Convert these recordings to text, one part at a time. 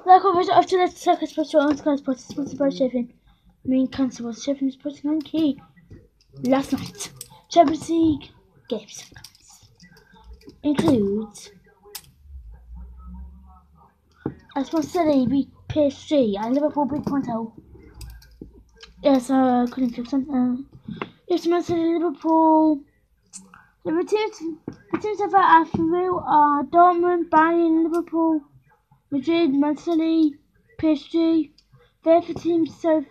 Like always, after the second special on Sky Sports, sponsored by Sheffield. Cancer was Sheffield Sporting on Key. Last night, Champions League games includes City beat PSG and Liverpool beat Porto. Yes, couldn't fix something. Yes, Man City, Liverpool. The teams that are through are Dortmund, Bayern, Liverpool, Madrid, Man City, PSG. They're the teams so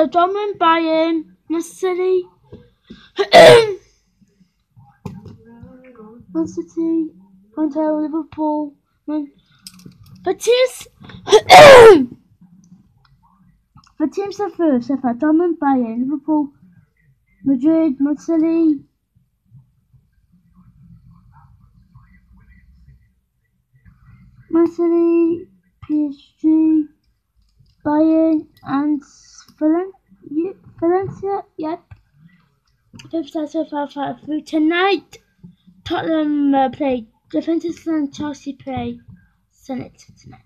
Dortmund, Bayern, Man City, Man City, Porto, Liverpool. The teams that through so far Dortmund, Bayern, Liverpool, Madrid, Man City, PSG, Bayern, and Valencia. Yep. Fifth side so far through tonight. Tottenham play Juventus and Chelsea play Senate tonight.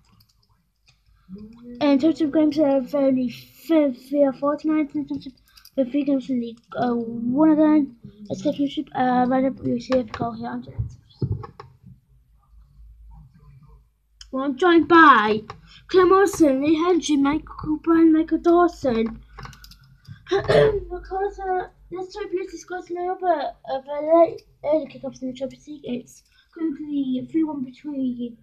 And total games are only 3 or 4 tonight. In terms of the 3 games in the league, one of them is championship. Right up you see a goal here on Well, I'm joined by Clem Olsen, Lee Hendry, Michael Cooper, and Michael Dawson. Because let's try to discuss a little bit of early kickoffs in the Champions League. It's currently 3-1 between.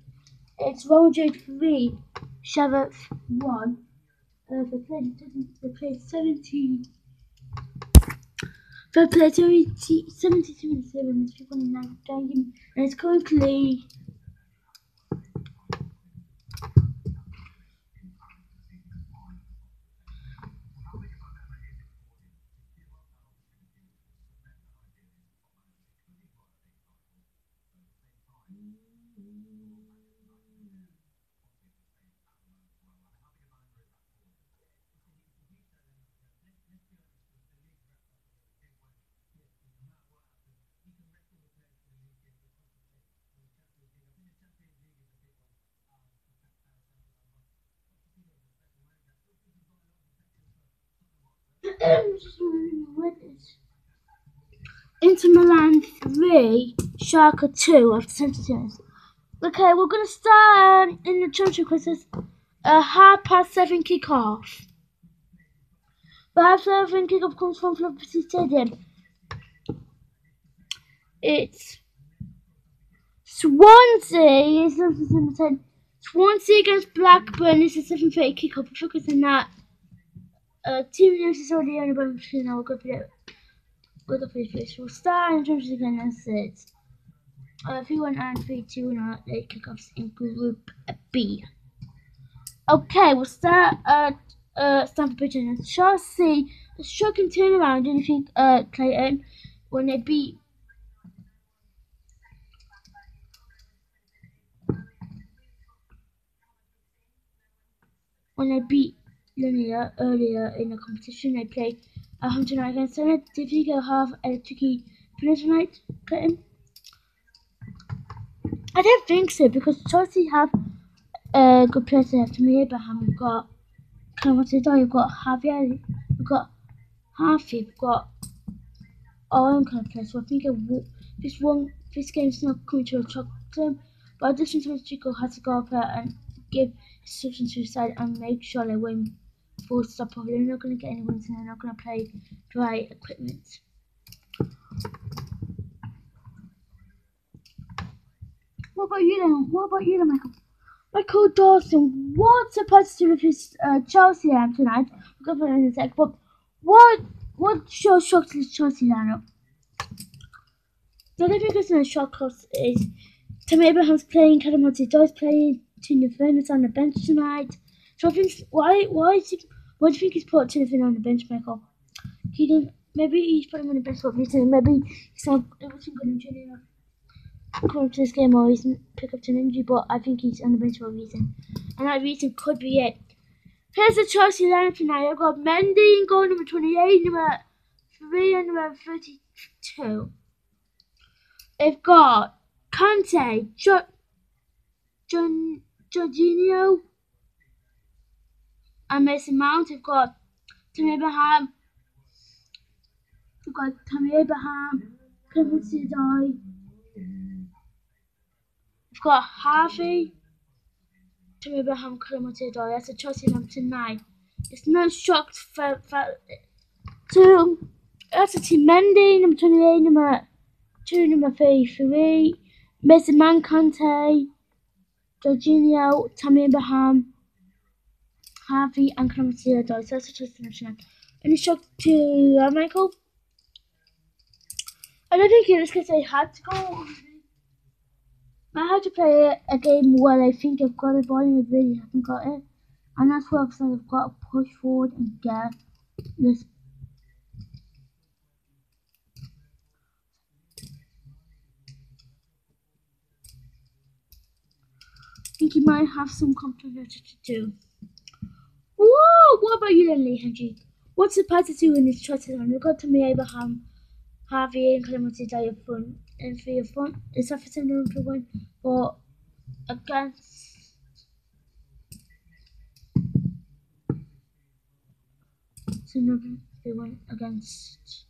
It's Real Madrid 3, Sheriff 1. They played 17. They played 72 and 7. It's 3-1 in that game. And it's currently. Inter Milan 3, Schalke 2 after 70 minutes. Okay, we're going to start in the Championship because it's a 7:30 kickoff. But 7:30 kickoff comes from Flopsy Stadium. It's Swansea. Swansea against Blackburn is a 7:30 kickoff. But focus on that. Team news is already on about machine. Now we'll go for it. We'll go for the first. We'll start in Championship again as it's 3-1 and 3-2 in our late kickoffs in Group B. Okay, we'll start at Stamford Bridge and Chelsea. A shocking turnaround, don't you think, Clayton, when they beat Linear earlier in the competition. They played Hunter Knight against Senate. Do you think they'll have a tricky finish tonight, Clayton? I don't think so, because Chelsea have good players there. To me, Abraham, we've got Cameron, you've got Javier, we've got Harvey, we've got our own kind of players. So I think this game's not coming to a shock to them. But I just think Chico has to go up there and give instructions to the side and make sure they win full stop. They're not going to get any wins and they're not going to play dry equipment. What about you then, Michael? Michael Dawson, what's supposed to do with his Chelsea line tonight? We'll go for it in a sec, but what shocked his Chelsea lineup? The only thing that's in a shock is Tammy Abraham's playing, Callum Hudson-Odoi playing, Tino Fernandez on the bench tonight. So I think, why do you think he's put Tino Fernandez on the bench, Michael? Maybe he's put him on the bench for a reason. Maybe he's not everything good in training enough. Come to this game or he's picked up an injury, but I think he's on the bench for a reason. And that reason could be it. Here's the Chelsea lineup tonight. I've got Mendy in goal, number 28, number 3 and number 32. They've got Kante, Jorginho and Mason Mount. We've got Tammy Abraham. We've got Tammy Abraham, Kevin Sidai. We've got Harvey, Tammy Abraham, Kevin Sidai. That's a Chelsea number tonight. It's no shock for to that's a team Mendy, number 28, number 2, number 33, Mason Mount, Kante, Jorginho, Tammy Abraham, Harvey, and Kevin Sidai. So that's a Chelsea number tonight. Any shock to Michael? I don't think it's because I had to go. I had to play a game where I think I've got it, but I really haven't got it. And that's why I've got to push forward and get this. I think you might have some complicated to do. Whoa! What about you then, Lee Henry? What's the part to do in this trust on? We've got Tammy Abraham, Harvey, and Clemente Day up front. And for your front, it's off for similar to one, but against. Similar they went against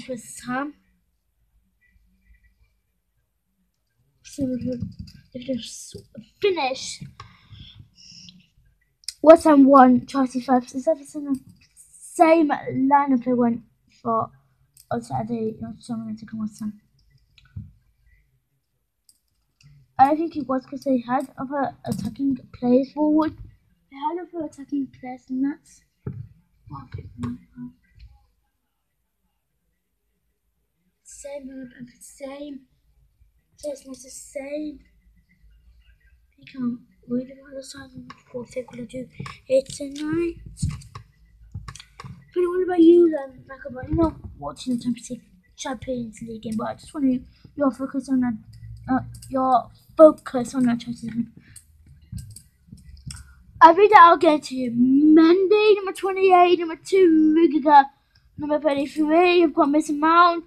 West Ham. So if they finish West Ham 1, Chelsea 5, so it's the same lineup they went for on Saturday, someone to come West Ham. I don't think it was because they had other attacking players forward. They had other attacking players, and that's same and the same. Just not the same. You can't read about the time what they're gonna do it tonight. But what about you then, Michael? You're not watching the Champions League game, but I just want your focus on that. Your focus on that Chelsea game. I read that I'll get to you. Mendy, number 28, number 2, Rudiger, number 33. I've got Mason Mount,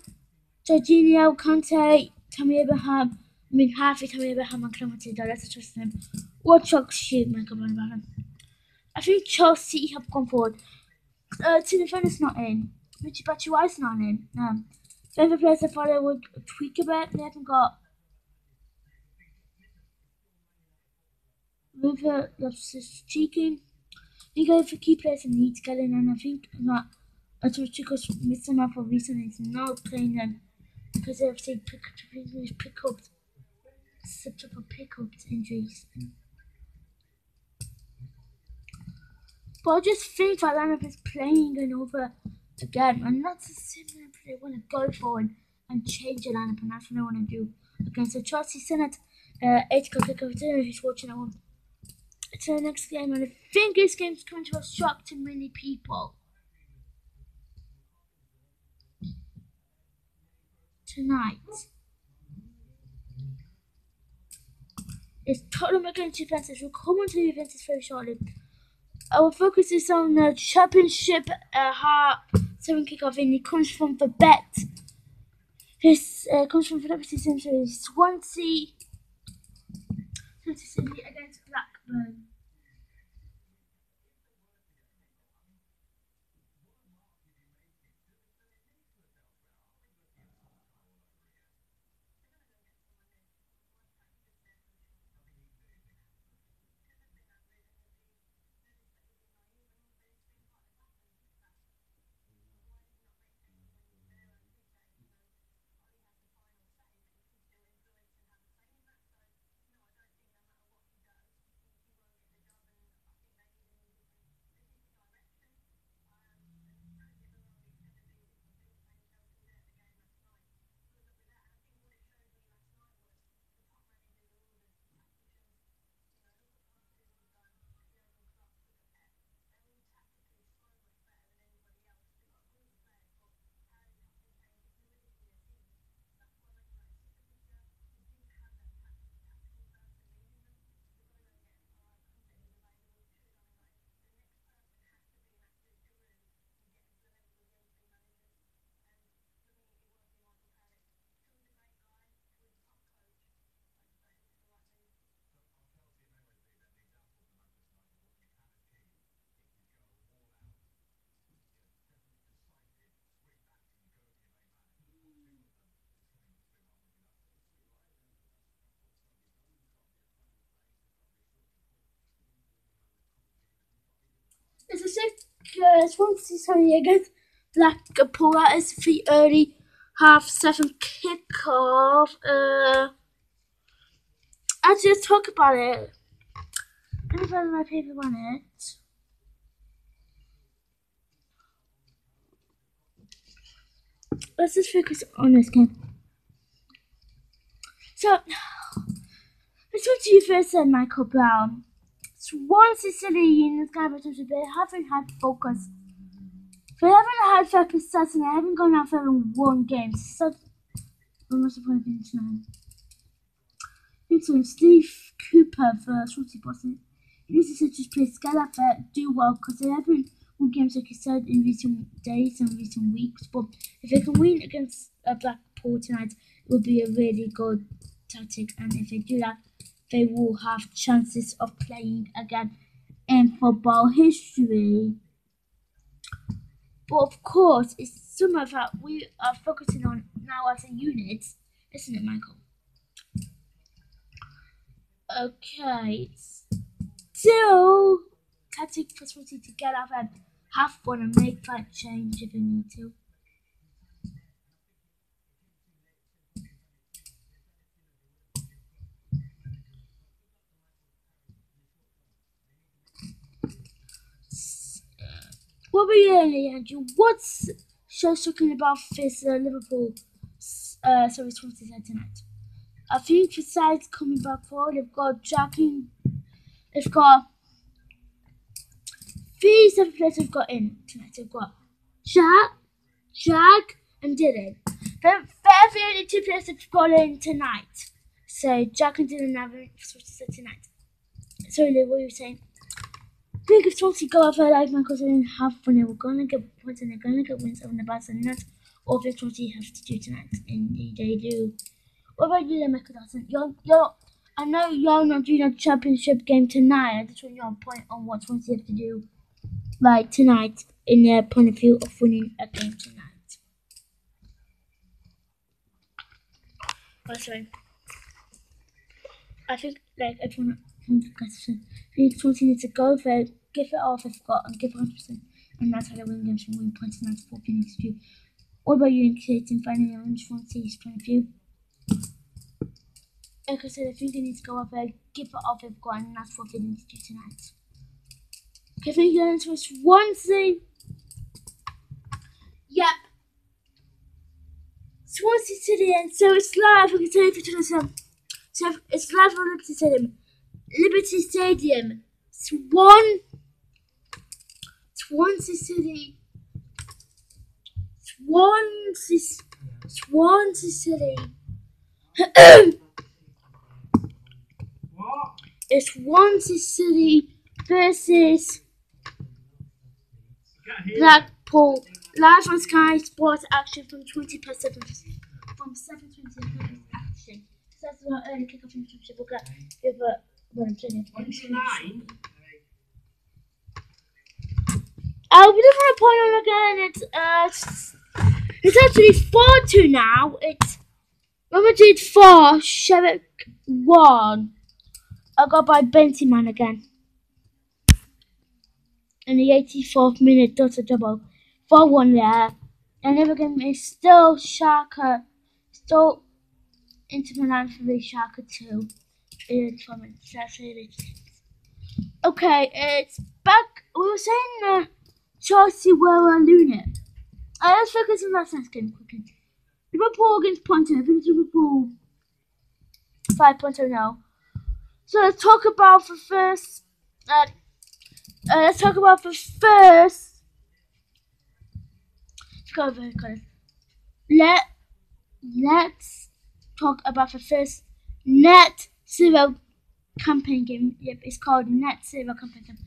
Jorginho, Kante, Tammy Abraham. Harvey, Tammy Abraham, and Clemente. That's a trust name. What shocks you, Michael Van? I think Chelsea have gone forward. Tino Fenner's not in. Richie Batshuayi's not in. The other players I thought I would tweak a bit. They haven't got River cheeking. You go for key players and need to get in, and I think that Atletico's missed them out for recently. He's not playing them because they've seen pickups, September pickups injuries. But I just think that lineup is playing and over again, and that's a similar play. They want to go forward and change the lineup, and that's what I want to do against the Chelsea Senate. 8 o'clock who's watching on to the next game, and I think this game's coming to a shock to many people. Tonight is Tottenham against Juventus. We'll come on to Juventus very shortly. Our focus is on the Championship 7 kickoff, and it comes from the bet. This comes from the season series Swansea City against Blackburn. It's a Swansea sorry against Blackpool. That is the early 7:30 kickoff. Let's just talk about it. Let me find my paper on it. Let's just focus on this game. So, let's talk to you first then, Michael Brown. Swansea City in this kind of attention, they haven't had focus. They haven't had fair success and they haven't gone out for one game. So, what's the point of being tonight? So, Steve Cooper for Swansea Boston. He needs to just play Scala fair, do well, because they haven't won games like you said in recent days and recent weeks. But if they can win against Blackpool tonight, it will be a really good tactic. And if they do that, they will have chances of playing again in football history. But of course, it's some of that we are focusing on now as a unit, isn't it, Michael? Okay, still tactic for Swansea to get out and have fun and make that change if they need to. What were you saying, Andrew? What's so shocking about this Liverpool? Swansea side tonight. I think besides coming back forward, they've got Jackie. They've got 3 7 players they've got in tonight. They've got Jack, and Dylan. They're the only 2 players they've got in tonight. So Jack and Dylan have Swansea tonight. Sorry, Lou, what were you saying? I think if Swansea go out there like Michael said and have fun, they were going to get points and they're going to get wins over the bats, and that's all that Swansea has to do tonight. Indeed, they do. What about you, Michael Dawson? I know you're not doing a championship game tonight. I just want your point on what Swansea have to do, like tonight, in their point of view of winning a game tonight. Oh, sorry. I think, like everyone Swansea needs to go there, give it all they've got, and give 100%, and that's how they win games and win points. And that's what they need to do. What about you, in finding your own Swansea's point of view? Like I said, I think they need to go up there, give it all they've got, and that's what they need to do tonight. Okay, thank you guys for Swansea. Yep. Swansea City, and so it's live. We can say for tonight. So it's live on Liberty Stadium. Liberty Stadium. Swansea City. Swansea City. It's Swansea City versus Blackpool. Live on Sky Sports Action from 20 past 7. From 7:20 action. So that's about early kickoff in the championship. We'll get over what I'm saying. We just want to point on again. It's actually 4-2 now. It's Real Madrid 4, Sheriff 1. I got by Benzema again. In the 84th minute, double 4-1 there. And the other game is still Schalke, still Inter Milan for the Schalke 2. Okay, it's back. We were saying Chelsea were a lunar. Let's focus on that next game quickly. Liverpool against Ponte. I think Liverpool 5.0 now. So let's talk about the first. Let's go over it. Let's talk about the first Net Zero campaign game. Yep, it's called Net Zero campaign game.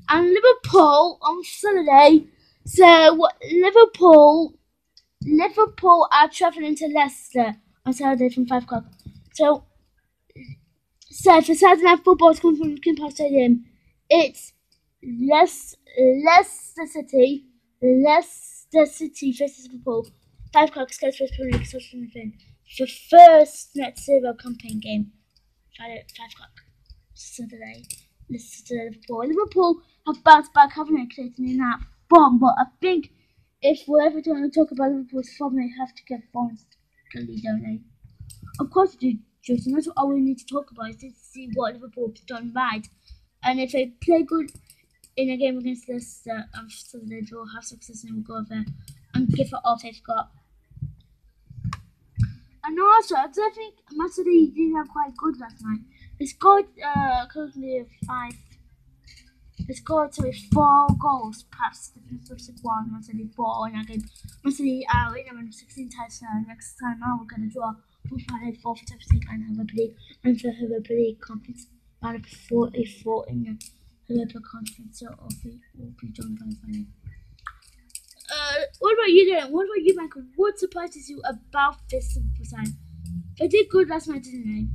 And Liverpool on Saturday. So Liverpool are travelling to Leicester on Saturday from 5 o'clock. So for Saturday Night Football is coming from King Power Stadium. It's Leicester City versus Liverpool. 5 o'clock, Sky Sports Premier League, social media. The first Net Zero campaign game. Friday at 5 o'clock. Saturday. listen to Liverpool. Liverpool have bounced back, haven't they, creating in that bomb? But I think if we're ever going to talk about Liverpool's form, they have to get Bonds, don't they? Of course we do, Justin. That's all we need to talk about is to see what Liverpool have done right. And if they play good in a game against Leicester, I'm sure they will have success and will go there and give it all they've got. And also, I do think Man City did have quite good last night. They scored currently 5. They scored 4 goals past the first 1. Man City 4 in that game. Man City are in 16 times now. Next time out, we're going to draw 4-5 for Champions League and Europa League Conference out of 44 in the Europa Conference. So we'll be joined by the final. What about you, Dan? What about you, Michael? What surprises you about this Liverpool side? They did good last night, didn't they?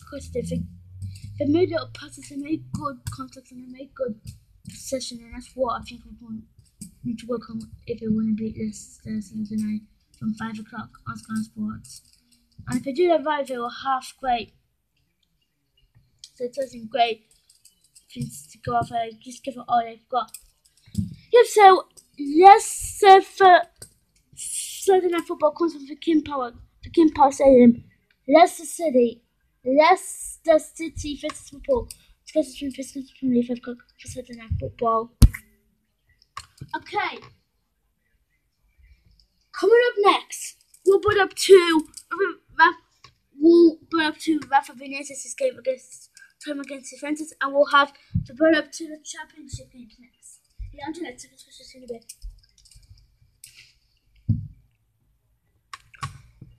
Of course they did. They made little passes, they made good contacts, and they made good possession, and that's what I think we need to work on if we want to beat this season tonight from 5 o'clock on Sky Sports. And if they do that right, they will have great. So it doesn't great things to go off there. Just give it all they've got. Yep, so let's for Sunday Night Football comes from the King Power Stadium. Leicester City versus Liverpool. Discussions from Christmas from the 5 o'clock for Sunday Night Football. Okay. Coming up next, we'll put up to Rafa Benitez's game against Juventus, and we'll have to put up to the championship games next. Yeah, I'm doing that in a bit.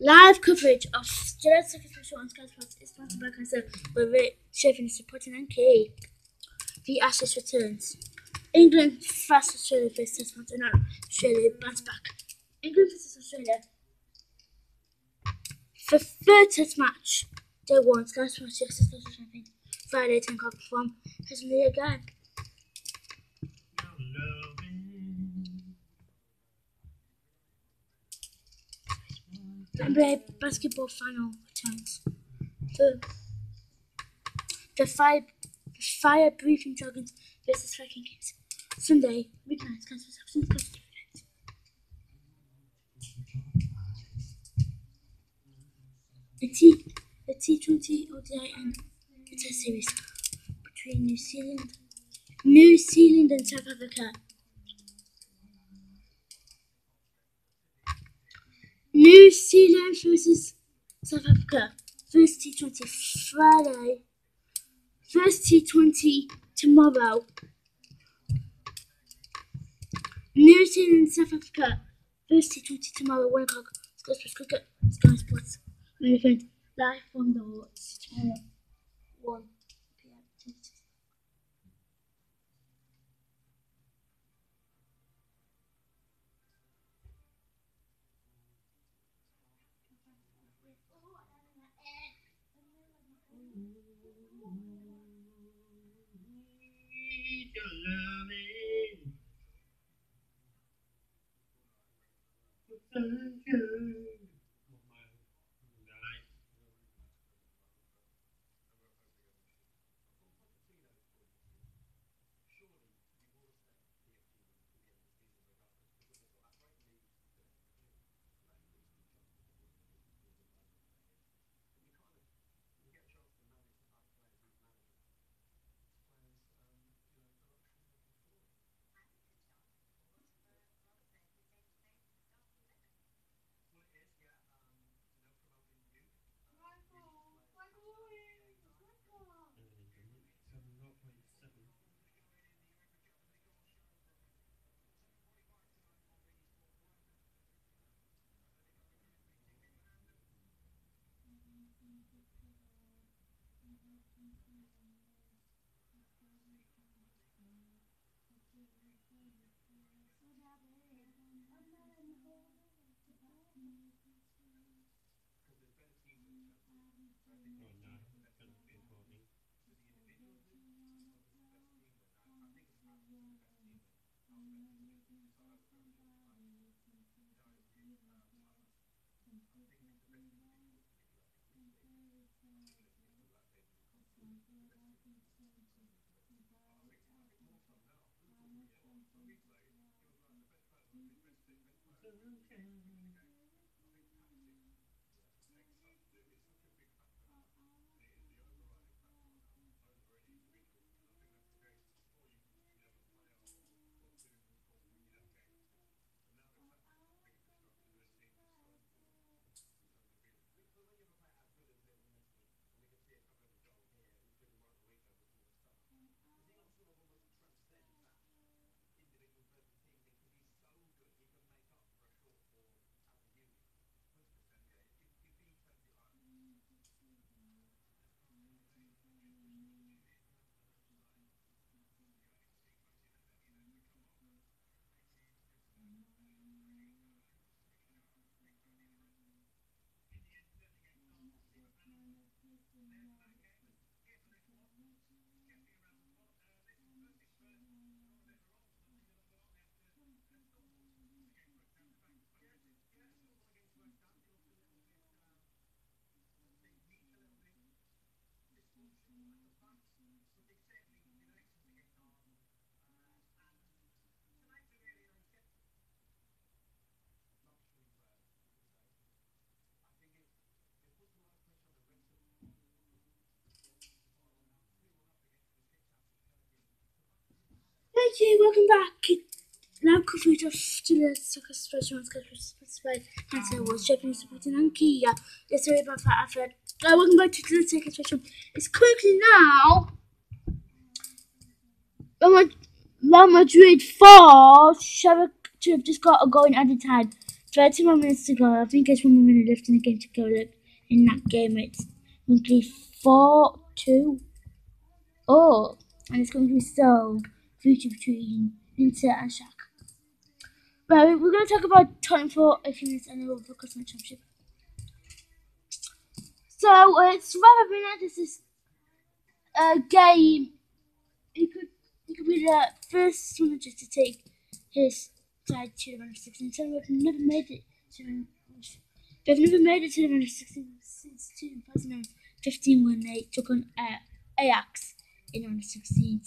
Live coverage of Gillette Circus Special on Sky Sports is sponsored by Cancer, where Chevron is supporting and key. The Ashes returns. England versus Australia face Test match, and Australia bounce back. England versus Australia. The third Test match, day 1, Sky Sports champion. Friday 10 o'clock from Hessenly again. NBA basketball final returns. The Fire Briefing Dragons versus Viking Kings. Sunday, midnight, the T20 ODI and the Test Series between New Zealand and South Africa. New Zealand versus South Africa. First T20 Friday. First T20 tomorrow. New Zealand, South Africa. First T20 tomorrow, 1 o'clock. Sky Sports Cricket, Sky Sports. Main event live from the Lords tomorrow, 1 p.m. Thank you, welcome back. Now coverage of the soccer special on specified answer was Japanese supporting and Kia. Yes, sorry about that effort. Welcome back to the second special. It's quickly now. Real Madrid 4. Shabak have just got a goal in added time. 30 more minutes to go. I think there's 1 more minute left in the game to go. Look, in that game, it's going to be 4-2. Oh, and it's going to be so future between Inter and Shaq. But we're going to talk about Tottenham for a few minutes and then we'll focus on the championship. So it's rather been this is a game. He could be the first manager to take his side to the round of 16. So we've never made it to they've never made it to the round of 16 since 2015 when they took on Ajax in the round of 16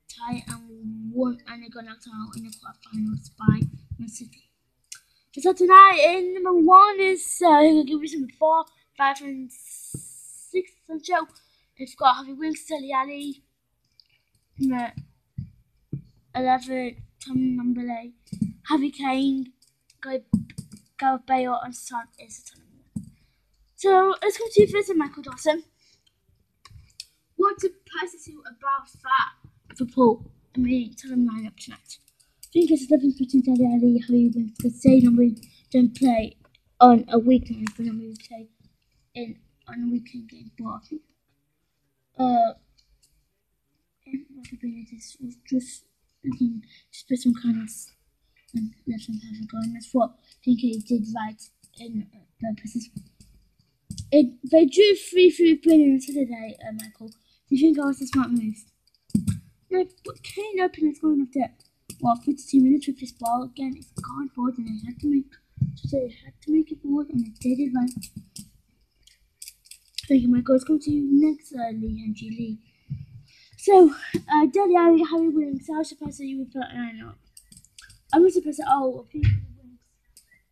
tie and won, and they got knocked out in the quarterfinals by Man City. So tonight in number 1 is give me some 4, 5 and 6 on show. It's got Harvey Winks, Dele Alli, 11, Tom Nambele, Harvey Kane, Gareth Bale and Son is the Tottenham. So let's go to visit Michael Dawson. What to pass it to about that Liverpool and the Tottenham lineup tonight? I think it's the difference between Dele Alli, Harvey Winks, because they normally don't play on a weekend, but normally play on a weekend game. But I think Rafa Benitez was just looking to put some kindness and let them have a go, and that's what I think he did right in the process. They drew 3-3 Brennan on Saturday, Michael. Do you think that was a smart move? No, but Kane opened is going after 52 minutes with this ball. Again, it's gone forward and they had to make it forward and they did it right. Thank you, Michael. Let's go to next Lee Henry Lee. So, Dele Alli, Harry Winks, I was surprised that you would put up. I was surprised that Winks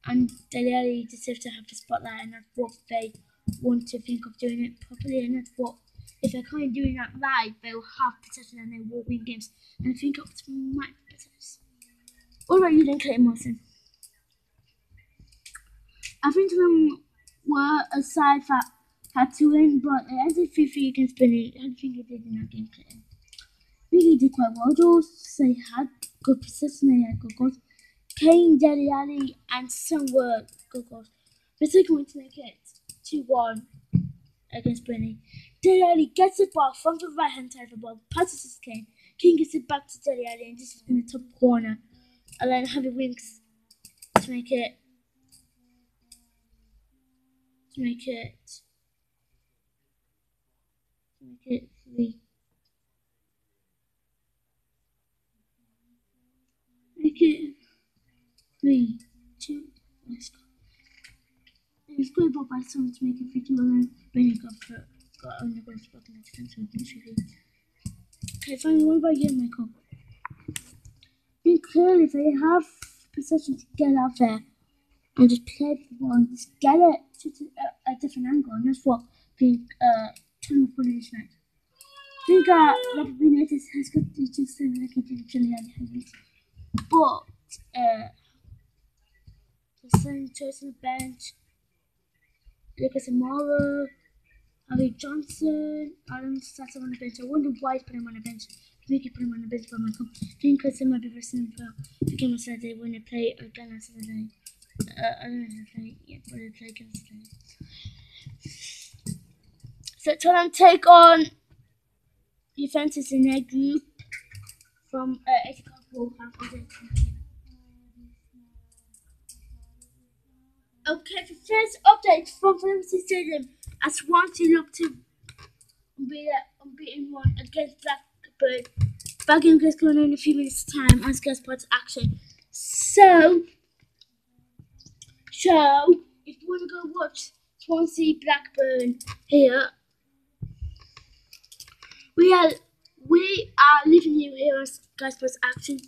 and Dele Alli deserve to have the spotlight, and that's what they want to think of doing it properly, and that's what, if they're kind of doing that right, they'll have possession and they will win games, and I think it's my business. What about you then, Clayton Wilson? I think them were a side that had to win, but they ended 3-3 against Burnley. I don't think they did in that game, Clayton. I think he did quite well. They had good possession, they had good goals. Kane, Dele Alli, and some were good goals. They're still going to make it 2-1 against Burnley. Dele Alli gets the ball from the right hand side of the ball, passes to Kane. Kane gets it back to Dele Alli, and this is in the top corner. And then Harvey Winks to make it 3. Make it 3-2. Let's go. It's good ball by Son to make it 3-2, and then Bennett got on the goal spot in the defense. Okay, finally, what about you, Michael? I think clearly they have possession to get out there and just play the ball and just get it to a different angle, and that's what I think Tottenham for this night. I think Robert Benitez has got to just like he did to Leon, but the same choice on the bench, Lucas Amora, Harry Johnson, Adam Sasser on the bench. I wonder why he's putting him on the bench. Maybe put him on the bench for Michael. I think because it might be versus the game on Saturday when they play again on Saturday. I don't know if they play, yeah, when they play again Saturday. So Tottenham take on Juventus in their group from 8 o'clock Wolverhampton. Okay, for first update from Valencia Stadium, as Swansea look to be unbeaten one against Blackburn. That game is going on in a few minutes' time on Sky Sports Action. So if you want to go watch Swansea Blackburn here, we are leaving you here on Sky Sports Action.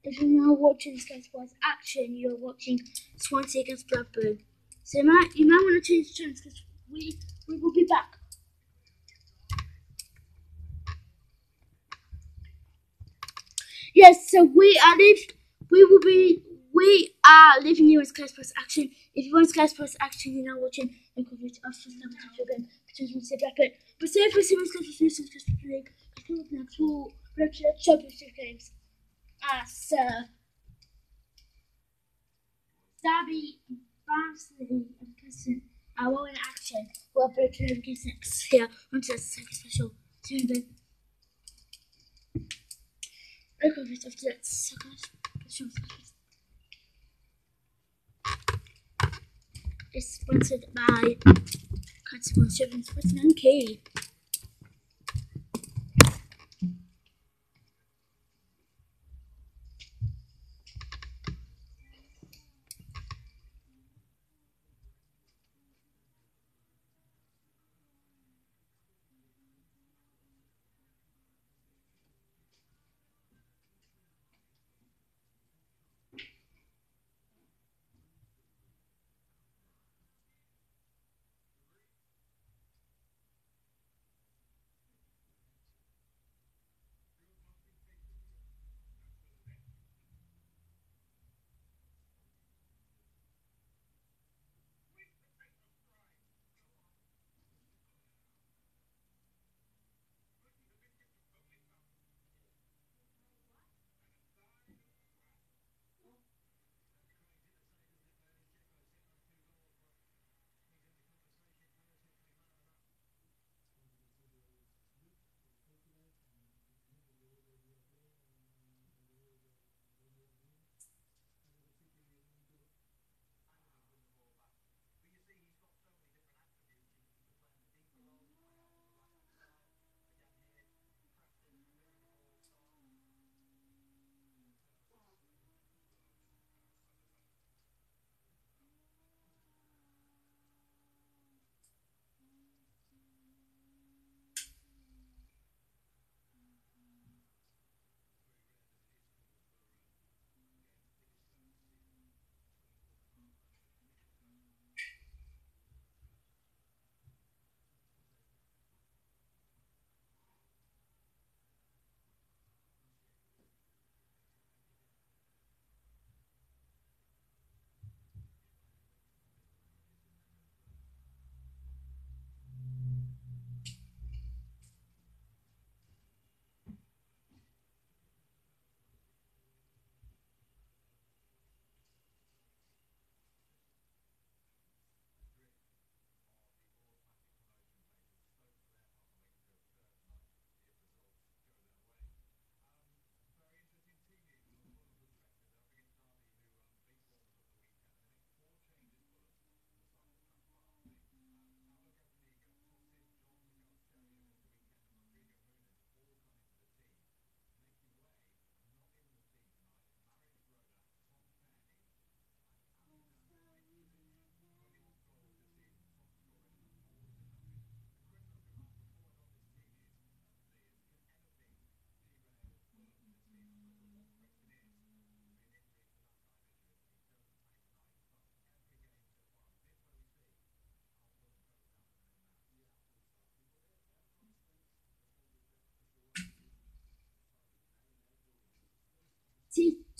If you're not watching Sky Sports Action, you're watching Swansea against Blackburn. So you might want to change the channels because we will be back. Yes, so we are leaving you on Sky Sports Action. If you want Sky Sports Action, you're not watching the coverage of the again between Swansea and Blackburn. But say if we see Sky Sports News and Sky Sports League, because we're next to represent championship games. So Derby, Barnsley, and Preston are all in action. We'll be playing against next here on the second special. See you then. Coverage of the second special. Is sponsored by Consumer Shipping Sportsman Key.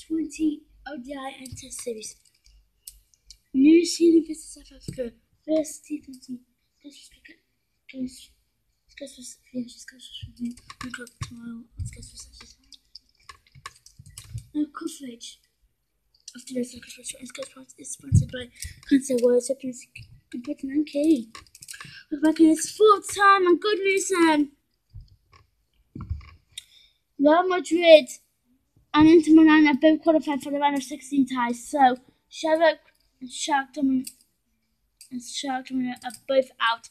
20 ODI and Test Series. New Zealand vs South Africa. First T20. Guess tomorrow. No coverage of today's Podcast is sponsored by Cancer World Champions compared to 9K. We're back in its full time and good news and Real Madrid and Inter Milan have both qualified for the round of 16 ties. So Shakhtar and Shakhtar are both out.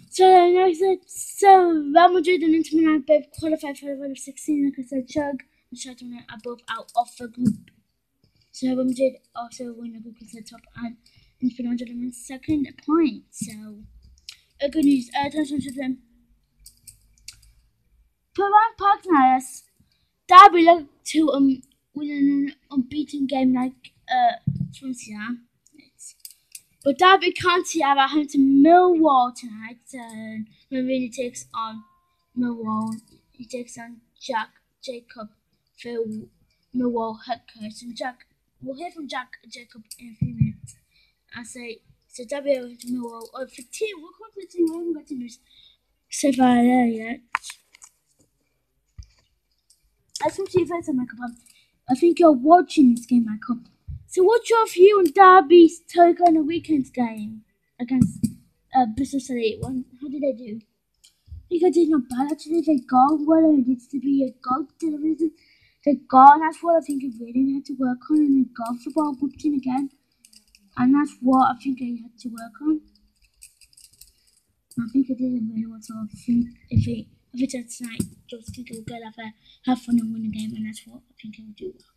So Real Madrid and Inter Milan have both qualified for the round of 16. Like I said, Shakhtar and Shakhtar are both out of the group. So Real Madrid also win the group as the top and Inter Milan are in second point. So good news. Attention to them. Perwan Parknias, Derby look to win an unbeaten game like Swansea. But Derby County are at home to Millwall tonight. Mourinho takes on Millwall. He takes on Jack Jacob for Millwall head coach. And we'll hear from Jack Jacob in a few minutes. I say, so Derby are to Millwall. Or for team, we'll call the team. We haven't got to news so far there yet. As from Chief Fence, Michael, I think you're watching this game, Michael. So what's your view on Derby's take on the weekend's game against Bristol City? How did they do? I think I did not bad actually. They got what it needs to be a goal delivery. They got, and that's what I think they really had to work on, and they got the ball booked in again. And that's what I think they had to work on. I think I did really well, so I think if it's tonight, I think it will get up there, have fun and win the game, and that's what I think it will do well.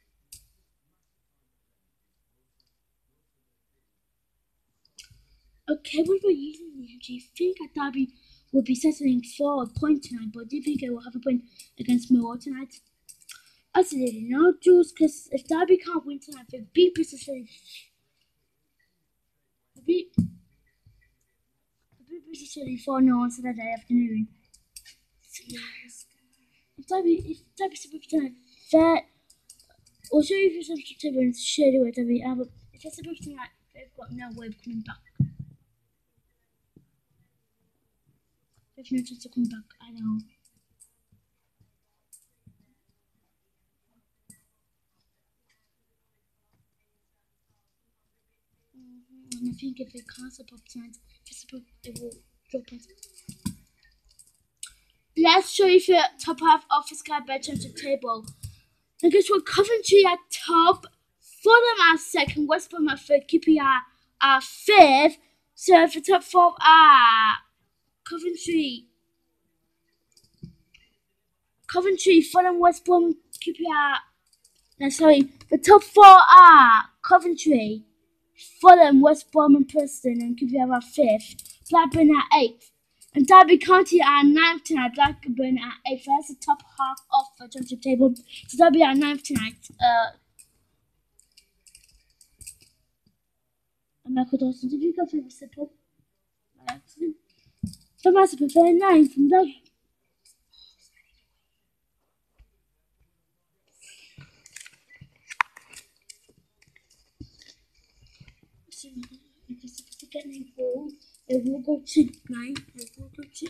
Okay, what about you, Liam? Do you think that Derby will be settling for a point tonight, but do you think they will have a point against Millwall tonight? Absolutely not, Jules, because if Derby can't win tonight, they beat Bristol City. They beat Bristol City 4-0 on Saturday afternoon. So, yes. If Derby survive tonight, that will show you some table straight away, Derby. But if they survive tonight, they've got no way of coming back. There's no chance to come back at all. And I think if they can't support tonight, it will drop it. Let's show you the top half of the Sky Bet Championship table. And guess what? Coventry at top, Fulham at second, West Brom at third, QPR at fifth. So the top four are Coventry, Fulham, West Brom, QPR. No, sorry. The top four are Coventry, Fulham, West Brom and Preston, and QPR are fifth. Blackburn at eighth. And Derby County are ninth tonight. Blackburn at eighth. That's the top half of the championship table. So Derby are ninth tonight. And Michael Dawson, did you go for the simple? By accident. For my super fair ninth from Derby. If you get any ball, it will go to 9. It will go to.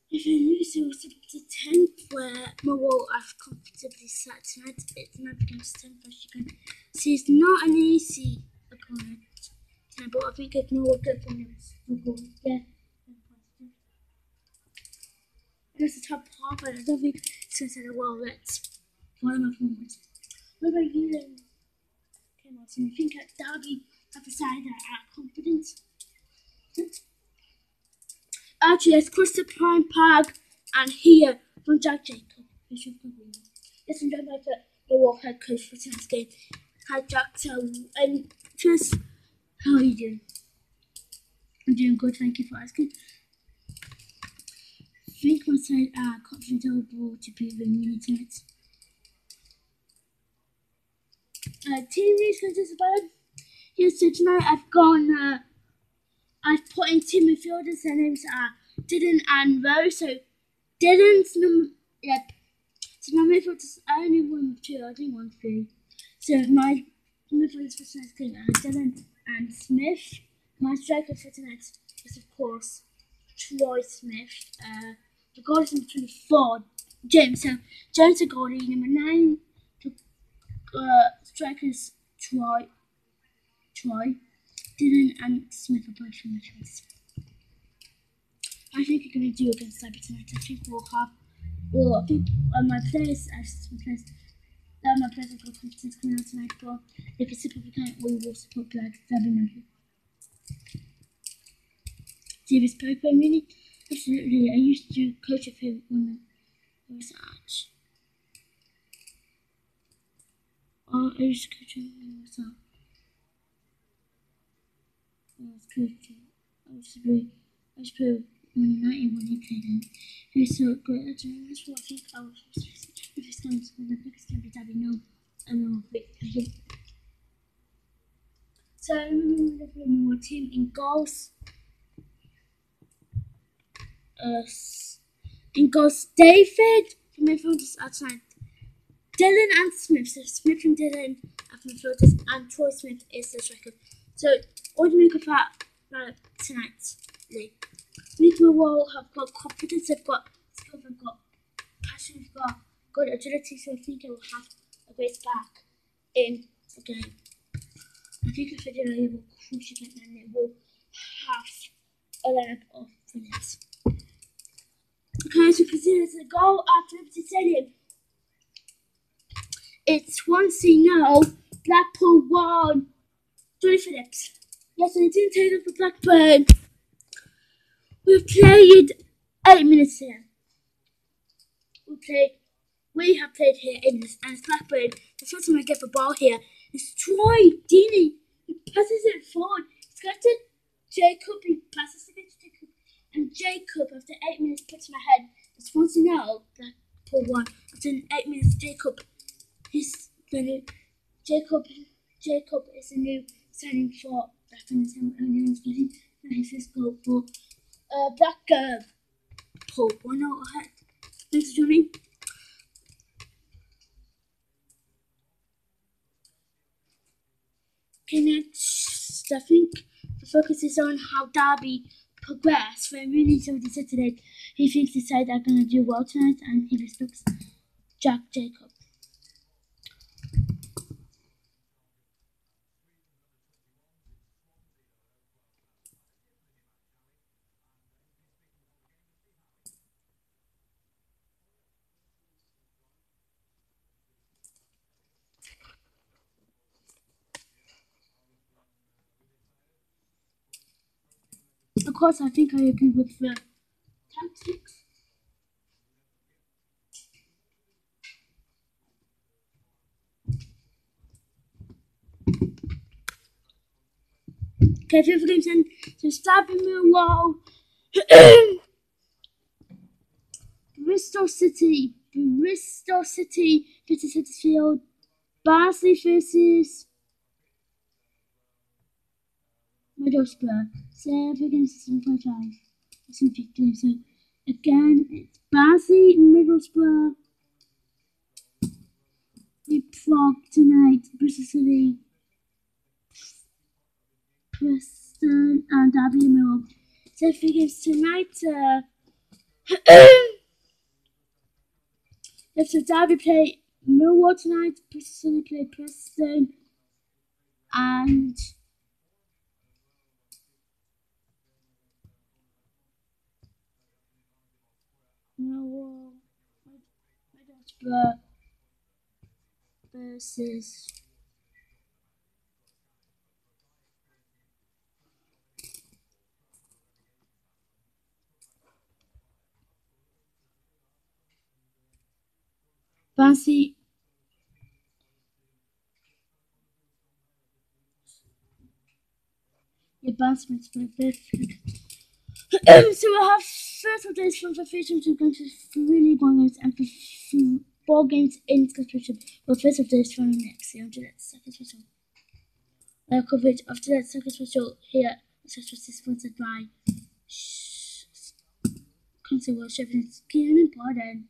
If you lose, it will step up to 10, where Millwall have comfortably sat tonight. It's not against 10, but you can see it's not an easy opponent. But I think if Millwall get from Millwall, yeah. That's the top half, but I don't think it's going to say, well, let's follow my performance. What about you then? Okay, Martin, you think that Derby have decided that are confident? Actually, let's cross the Prime Park and hear from Jack Jacob. Let's enjoy the Wolf head coach for tonight's game. Hi, Jack. So, just how are you doing? I'm doing good, thank you for asking. I think my side are confident overall to be the winning tonight. Team news contest about. Yes, so tonight I've put in two midfielders. Their names are Dylan and Rose. So Dylan's number, yep. So my midfield is only 1 2. I didn't want 3. So my midfield is for tonight's game Dylan and Smith. My striker for tonight is of course Troy Smith. The goal is number 24, James. So James the goalie, number 9. Strikers Troy, Dylan and Smith are both from the choice. I think we're going to do against Cyber tonight. I think we'll have, I think my players, my players have got competitions coming out tonight, but if it's super kind, we will support like Cyber. Davis Pogba, really? Absolutely. I used to coach of him when I was at. I used to coach him when I was at. I was coaching. I used to play Man United when he played in. He was so good. That's what I think I was. If it's going to be the biggest game that I know, I know. So my team in goals. In goals, David from midfielders outside. Dylan and Smith. So Smith and Dylan are from midfielders, and Troy Smith is the striker. So what do we make of that tonight? These will have got confidence, they've got skill, they've got passion, they've got good agility, so I think it will have a great back in the game. I think if they will crush it and it will have a lineup of winners. Okay, so you can see there's a goal at Liberty Stadium. It's 1-0, Blackpool 1. Johnny Phillips. Yes, and it didn't take up for Blackburn. We've played 8 minutes here. We have played here 8 minutes, and it's Blackburn. The first time I get the ball here is Troy Deeney. He passes it forward. He's got to Jacob. He passes it to Jacob, and Jacob after 8 minutes puts my head. It's 1-0, Blackpool 1. After 8 minutes, Jacob is a new signing for Blackburn. His first goal for Blackpool 1-0 ahead. Thanks, Johnny. Okay, next, I think the focus is on how Derby progress. When Rooney already said today he thinks the side are going to do well tonight, and he respects Jack Jacob. Of course, I think I agree with the tactics. Okay, FIFA games and so Derby Millwall, Bristol City versus Huddersfield, Barnsley versus Middlesbrough. So FIFA games 7.5. So again, it's Barnsley, Middlesbrough, Prague tonight, Bristol City, Preston, and Derby Millwall. So FIFA games tonight. If the Derby play Millwall tonight, Bristol City play Preston, and Millwall, Middlesbrough versus Barnsley. Barnsley play Bedford. So we'll have first updates from the future to go to 3 League One games and for 4 games in competition. Well, first updates from the next year. After that, second special. Coverage after that, second special here. This was sponsored by Console World Sheffield Keenan and Pardon.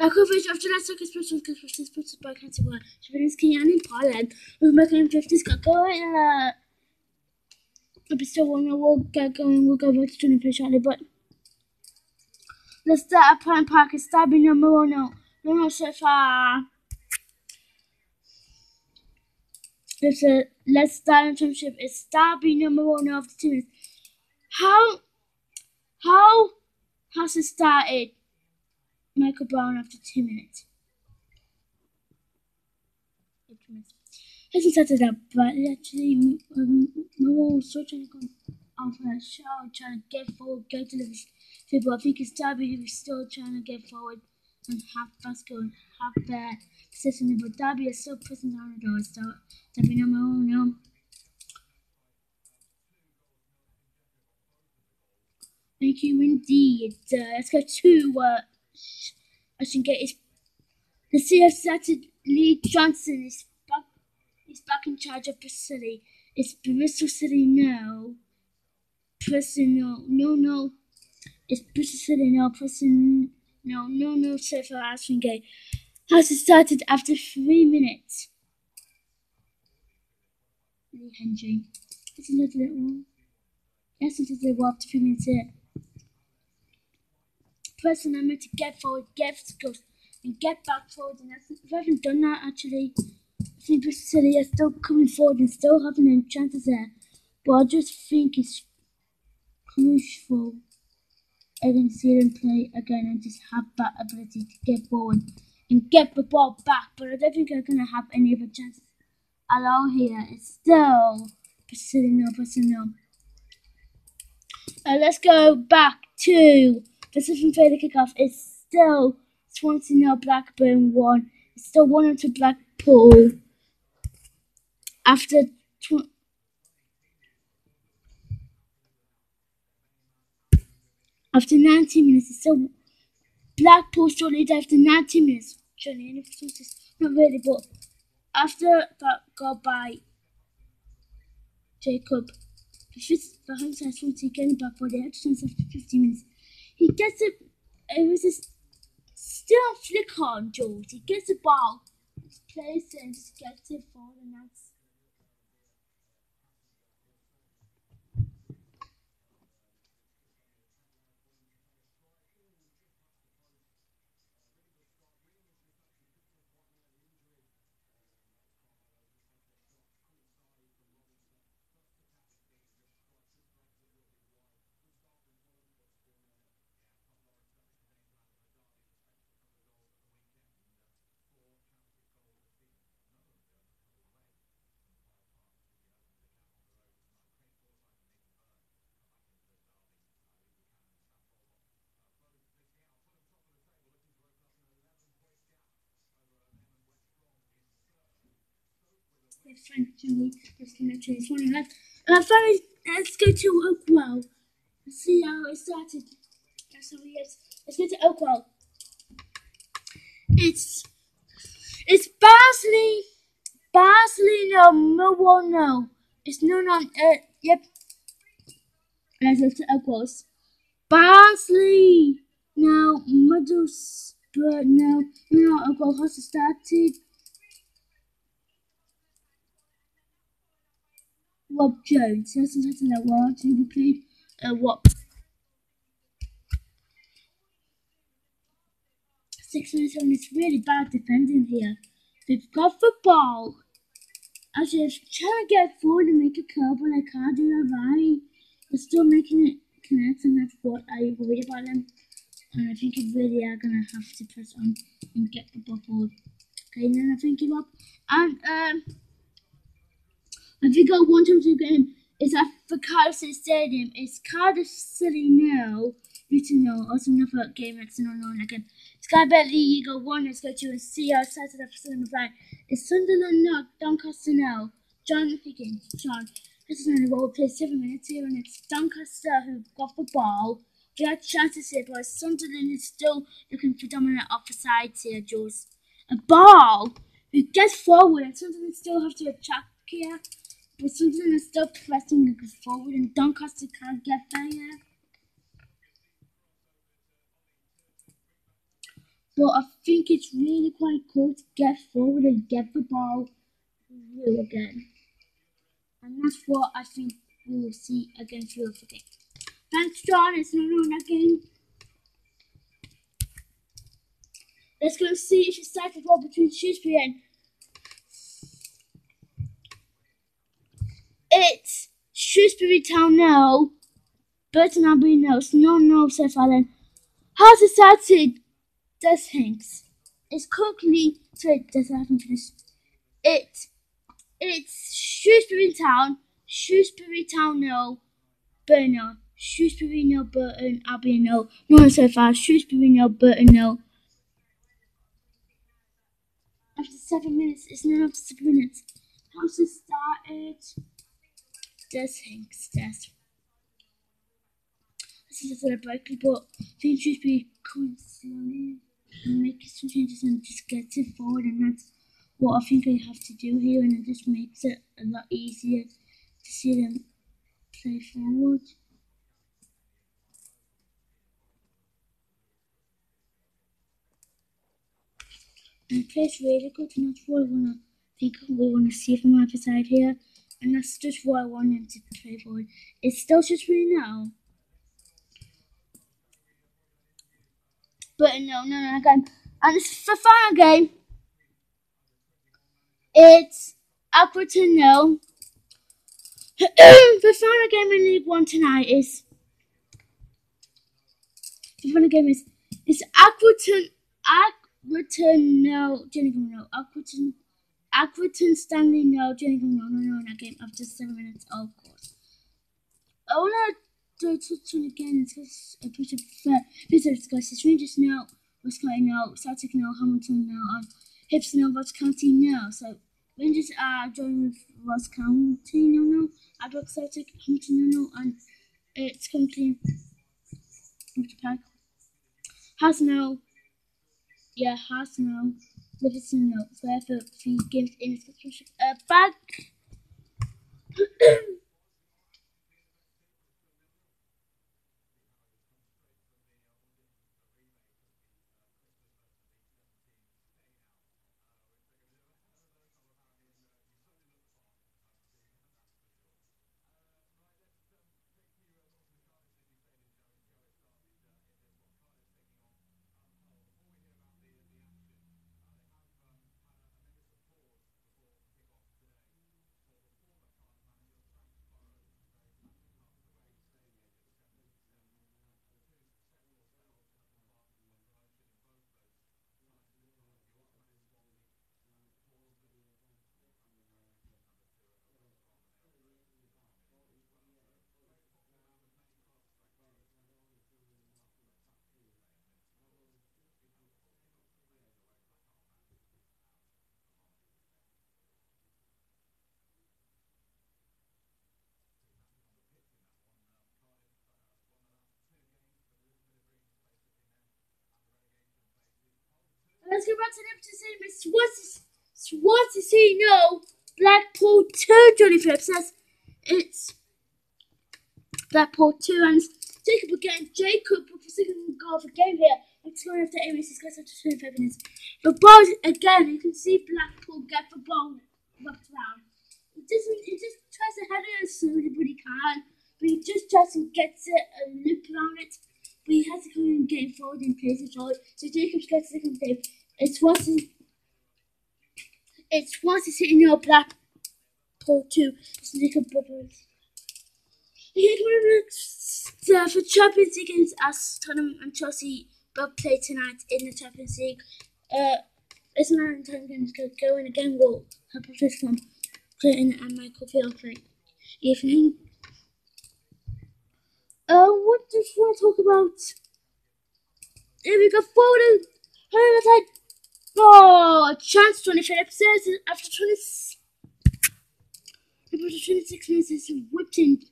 Jako after that second special sponsored by Canterbury. Świdnicki Jan in Poland. We're making 50 going. But still, we'll get going. We'll go back to training pretty shortly. But let's start at Pine Park. It's starting number one. No, so far. Let's start in championship. It's starting number one of the teams. How has it started? Michael Brown after 2 minutes. 8 minutes. Hasn't started up, but actually, we're still trying to go off a show, trying to get forward, go to the people. I think it's Derby who's still trying to get forward and have Basco and have their position. But Derby is still pressing down the door, so Derby number one now. Thank you indeed. Let's go to I should get his. The CF started. Lee Johnson is back in charge of Bristol City. It's Bristol City now. Preston, no. It's Bristol City now. Preston, no. So far, Ashton Gay has started after 3 minutes. Lee Hendry. It's another little one. Yes, it's a little after 3 minutes here. Preston, I'm meant to get forward, get skills, and get back forward. And if I haven't done that, actually, I think Bristol City are still coming forward and still having any chances there. But I just think it's crucial against see them play again and just have that ability to get forward and get the ball back. But I don't think they're going to have any other chances at all here. It's still Bristol no. Let's go back to the second play the kickoff. It's still Swansea 0, Blackburn 1. It's still 1-0 to Blackpool. After 19 minutes, it's still Blackpool still lead after 19 minutes. Not really, but after that goal by Jacob, the home side Swansea getting back for the extra chance after 50 minutes. He gets it. It was still a flick on George. He gets the ball, plays it, and just gets it for the Nats. Finally, this one left. Finally, let's go to Oakwell. Let's see how it started. Let's go to Oakwell. It's Barnsley, no, Millwall, no. It's yep. Let's go to Oakwell. Barnsley, no, Middlesbrough, no. Oakwell has started. Rob Jones. That's something that well to be played. What? 6 minutes on. It's really bad defending here. They've got the ball. I was just trying to get forward and make a curl, but I can't do that right. They're still making it connect, and that's what I worry about them. And I think they really are gonna have to press on and get the ball forward. Okay, and then I think give up. And I think I want him to game. It's at the Cardiff City Stadium. It's Cardiff City now. Luton no. Also another game that's not known again. Sky Bet League Eagle 1. Let's go to and see our Saturday for number 5. It's Sunderland no. Doncaster no. John Higgins. This is only what we'll play 7 minutes here, and it's Doncaster who got the ball. They had chances here, but Sunderland is still looking for dominant offside here, Jules. A ball who gets forward, and Sunderland still have to attack here. But Sunderland is still pressing and goes forward, and Doncaster can't get there yet. But I think it's really quite cool to get forward and get the ball through again. And that's what I think we will see against Real today. Thanks, John. It's not on that game. Let's go see if it's started well between Shrewsbury and it's Shrewsbury Town now. Burton Abbey no, no South Island. How's it started? Des Hanks. It's quickly sorry, Des happened to this. It's Shrewsbury Town, no, Burton no, Shrewsbury no, Burton Abbey no, no so far, Shrewsbury no, Burton no. After 7 minutes, it's not after 7 minutes. How's it started? Des Hanks, Des. This is a Berkeley, but I think Shrewsbury could slowly make some changes and just get it forward, and that's what I think I have to do here, and it just makes it a lot easier to see them play forward. And it plays really good, and that's what we want to see from either side here, and that's just what I want them to play forward. It's still just really now. But no, again. And it's the final game. It's Accrington no. The final game in League One tonight is it's Accrington no, Gillingham no, Accrington Stanley no, Gillingham no in that game after 7 minutes, of course. I wanna do a touch on again because I put a visitors guys, Rangers no, Ross County no, Celtic no, Hamilton no, and Hibs no, Ross County no. So Rangers are joining with Ross County no, Adrock Celtic, Hamilton no, and it's currently Pack. Has no, Livingston no, for 3 games in its competition. Back. Let's go back to the episode. Swansea City no, Blackpool 2. Johnny Phillips says it's Blackpool 2 and Jacob again. Jacob with the second goal of the game here. It's going after Amos. He's got after 25 minutes. The ball again. You can see Blackpool get the ball wrapped around. It just tries to head it as slowly, but he can't. But he just tries to get a loop around it. But he has to come in and get forward and plays it forward. So Jacobs gets the second save. It's Swansea City no, Blackpool 2. It's Jacob Bubbles. For Champions League games as Tottenham and Chelsea both play tonight in the Champions League. It's not in time games go in again. Will have a from Clinton and Michael Field for evening. What do you want to talk about? Here we go forward. A chance 25 episodes after 26 minutes. It's a whipping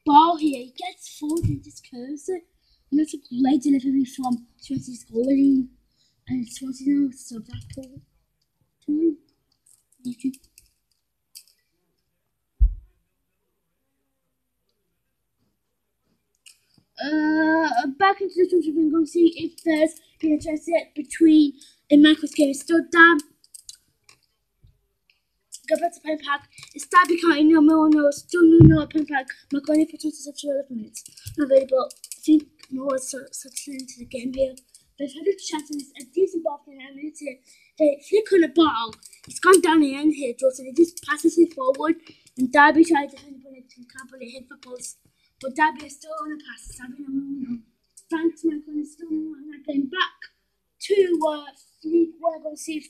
ball here. He gets forward and just curves it. And that's a great delivery from Swansea's goalie. And Swansea now, so Blackpool 2. Back into the tournament, we're going to see if there's being a chance yet between in Michael's game. It's still down. Go back to Pen Park. It's Derby County, no, still no Pen Park. Macaroni for 27 minutes. Not available. I think Noah settling into the game here. They've had a chance and it's a decent ball from them. They flick on the ball. It's gone down the end here, Joe. So they just passes it forward. And Derby tries to defend it and can't put it hit for post. But Derby is still on the pass. Derby no. Thanks, Michael. Is still not getting back to Fleet. We're going to see if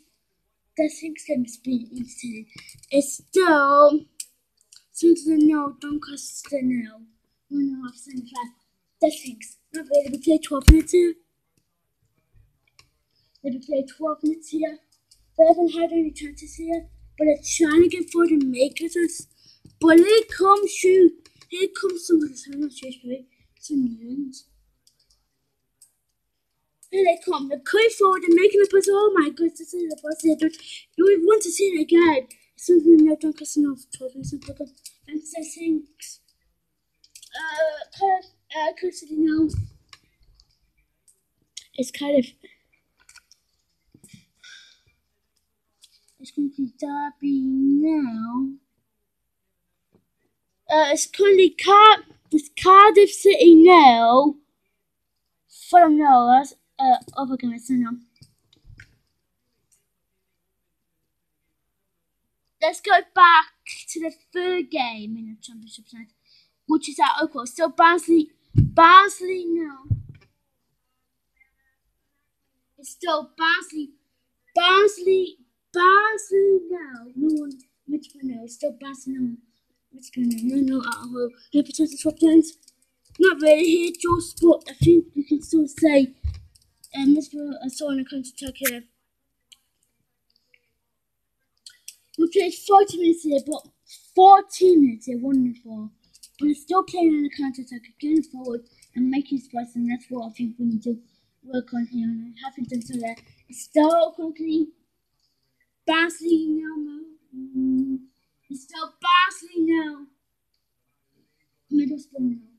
the things can be easy. It's still something to know. Doncaster now. 1.5 75. The things. Not really. We play 12 minutes here. They played 12 minutes here. They haven't had any chances here, but they're trying to get forward and make it. But here comes shoot. Here comes some of the time some news. Here they come. They're coming forward and making a pass. Oh my goodness, this is the pass here. You want to see it again. It's something we have done because of 12 minutes. And so I think custody now. It's kind of. It's going to be Derby now. It's currently Cardiff City now. Fulham now. That's other game now. Let's go back to the third game in the Championship tonight, which is at Oakwell. Still Barnsley now. It's still Barnsley now. No one, Mitchell now. It's still Barnsley now. No, at all. No potential swap games. Not really here, Josh, but I think you can still say Mitchell I saw in a counter attack here. We played 40 minutes here, but 14 minutes here, 1-4. But it's still playing on the counter attack, getting forward and making spots, and that's what I think we need to work on here. And I haven't done so there. It's still quickly Barnsley now. It's still Barnsley now. Middlesbrough now.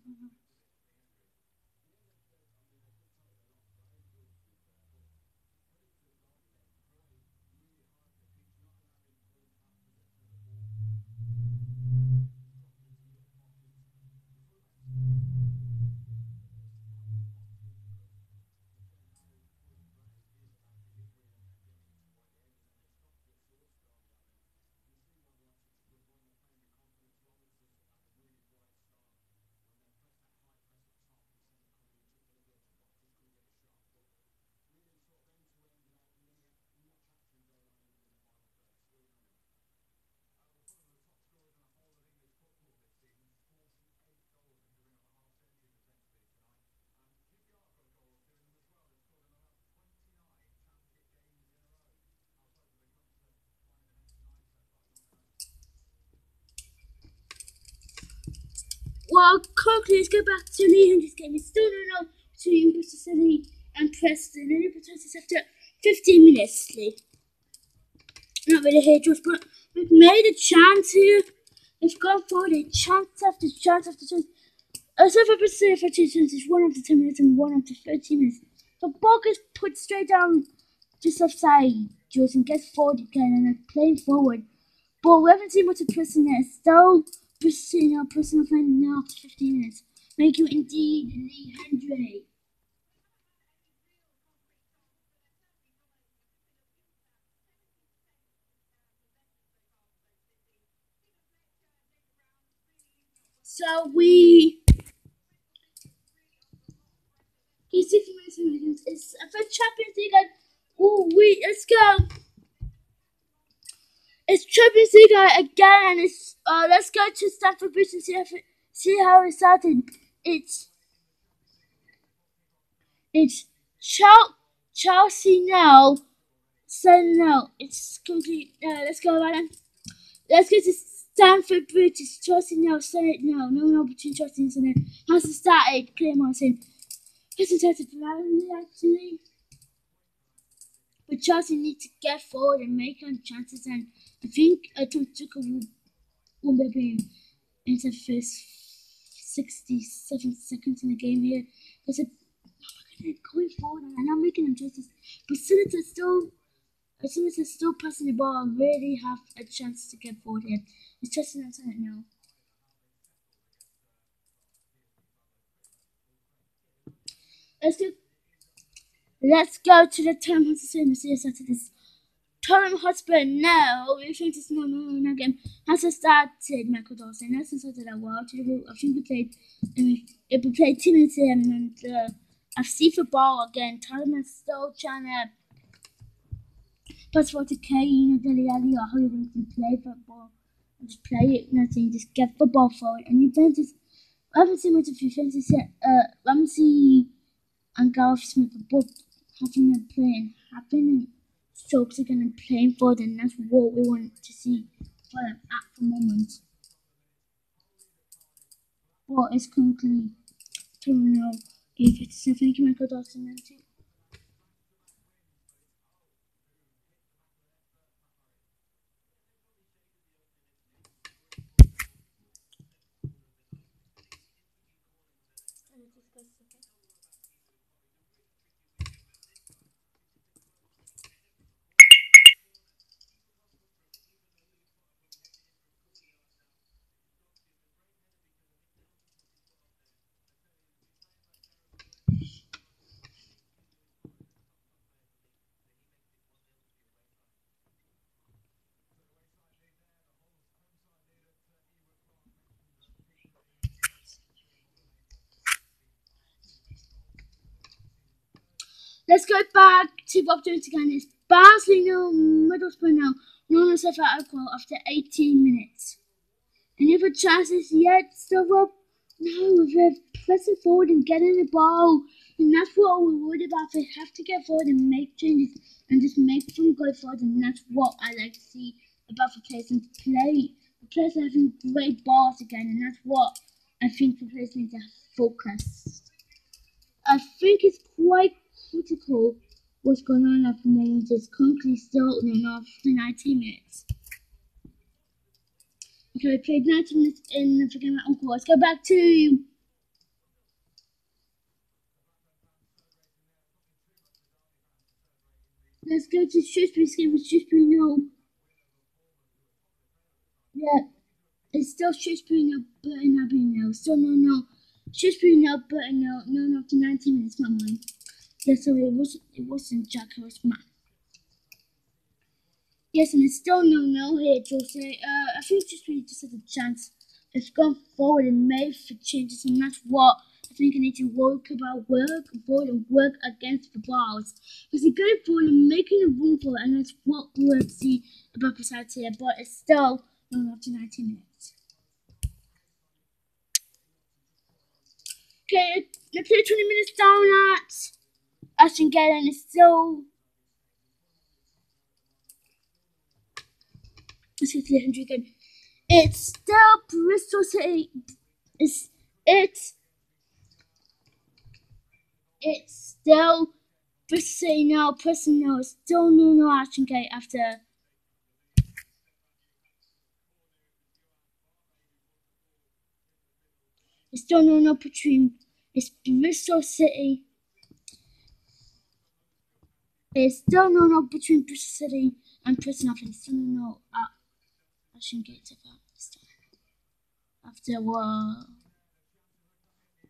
Well, quickly, let's go back to Lee Hendricks' game. It's still 0-0 between Bristol City and Preston. And Preston after 15 minutes. Not really here, Josh, but we've made a chance here. We've gone forward a chance after chance after chance. Except for Bristol for 2 chances, 1 after 10 minutes and 1 after 13 minutes. The ball gets put straight down just offside, Josh, and gets forward again and then playing forward. But we haven't seen much of Preston there. Still, Preston playing now after 15 minutes. Thank you indeed, Lee Hendricks. So he's 60 minutes. It's for Champions League. Let's go. It's Champions League again. It's let's go to Stamford Bridge and see how it started. It's Chelsea now. So no, it's complete. Let's go, Adam. Let's go to Stamford Bridge. It's Chelsea now. Senate now. No between Chelsea and Senate. Has it started? Clay Martin. Hasn't started actually. But Chelsea need to get forward and make on chances, and I think Tom Tuchel will be into the first 67 seconds in the game here. There's a going forward and not making adjustments. But Sinister's still passing the ball and really have a chance to get forward here. He's trusting us in it now. Let's go to the Tottenham Hotspur and see us after this. Tottenham Hotspur now, we think it's no game. Has started Michael Dawson. That's started a while. I think we played 2 minutes in and I've seen the ball again. Tottenham is still trying to pass for to Kane or Dele Alli or whoever can play football. And just play it, nothing, just get the ball forward. And Juventus, I haven't seen much of Juventus yet. Ramsey and Gareth Smith are both having a playing, having strokes again and playing forward, and that's what we want to see for them at the moment. But it's currently 2-0. So thank you, Michael Dawson. That's it. Let's go back to Bob Jones again. It's Barcelona Middlesbrough now. No one set out goal after 18 minutes. Any other chances yet, still Rob? No, we're pressing forward and getting the ball. And that's what we're worried about. They have to get forward and make changes and just make them go forward. And that's what I like to see about the players and play. The players are having great balls again. And that's what I think the players need to focus. I think it's quite critical what's going on at the moment. It's currently still after 19 minutes. Okay, we played 90 minutes in the forget my uncle. Let's go back to Shrewsbury's game with Shrewsbury no. Yeah. It's still Shrewsbury no, Burton Abbey no. Still no. Shrewsbury no, Burton no after 90 minutes, not mine. Yeah, so it wasn't Jack, it was Matt. Yes, and it's still no here, Jose. I think Shrewsbury just had a chance. It's gone forward and made for changes, and that's what I think I need to work forward and work against the balls. Because they're going forward and making a room for it, and that's what we want to see about besides here, but it's still not after 90 minutes. Okay, let's play 20 minutes down at Ashton Gate, and it's still. Let's get to the 100 again. It's still Bristol City. It's still Bristol City now, Preston now. It's still no Ashton Gate after. It's still no between. It's Bristol City. It's still no between Bristol City and Preston after. It's still no at Ashton Gate after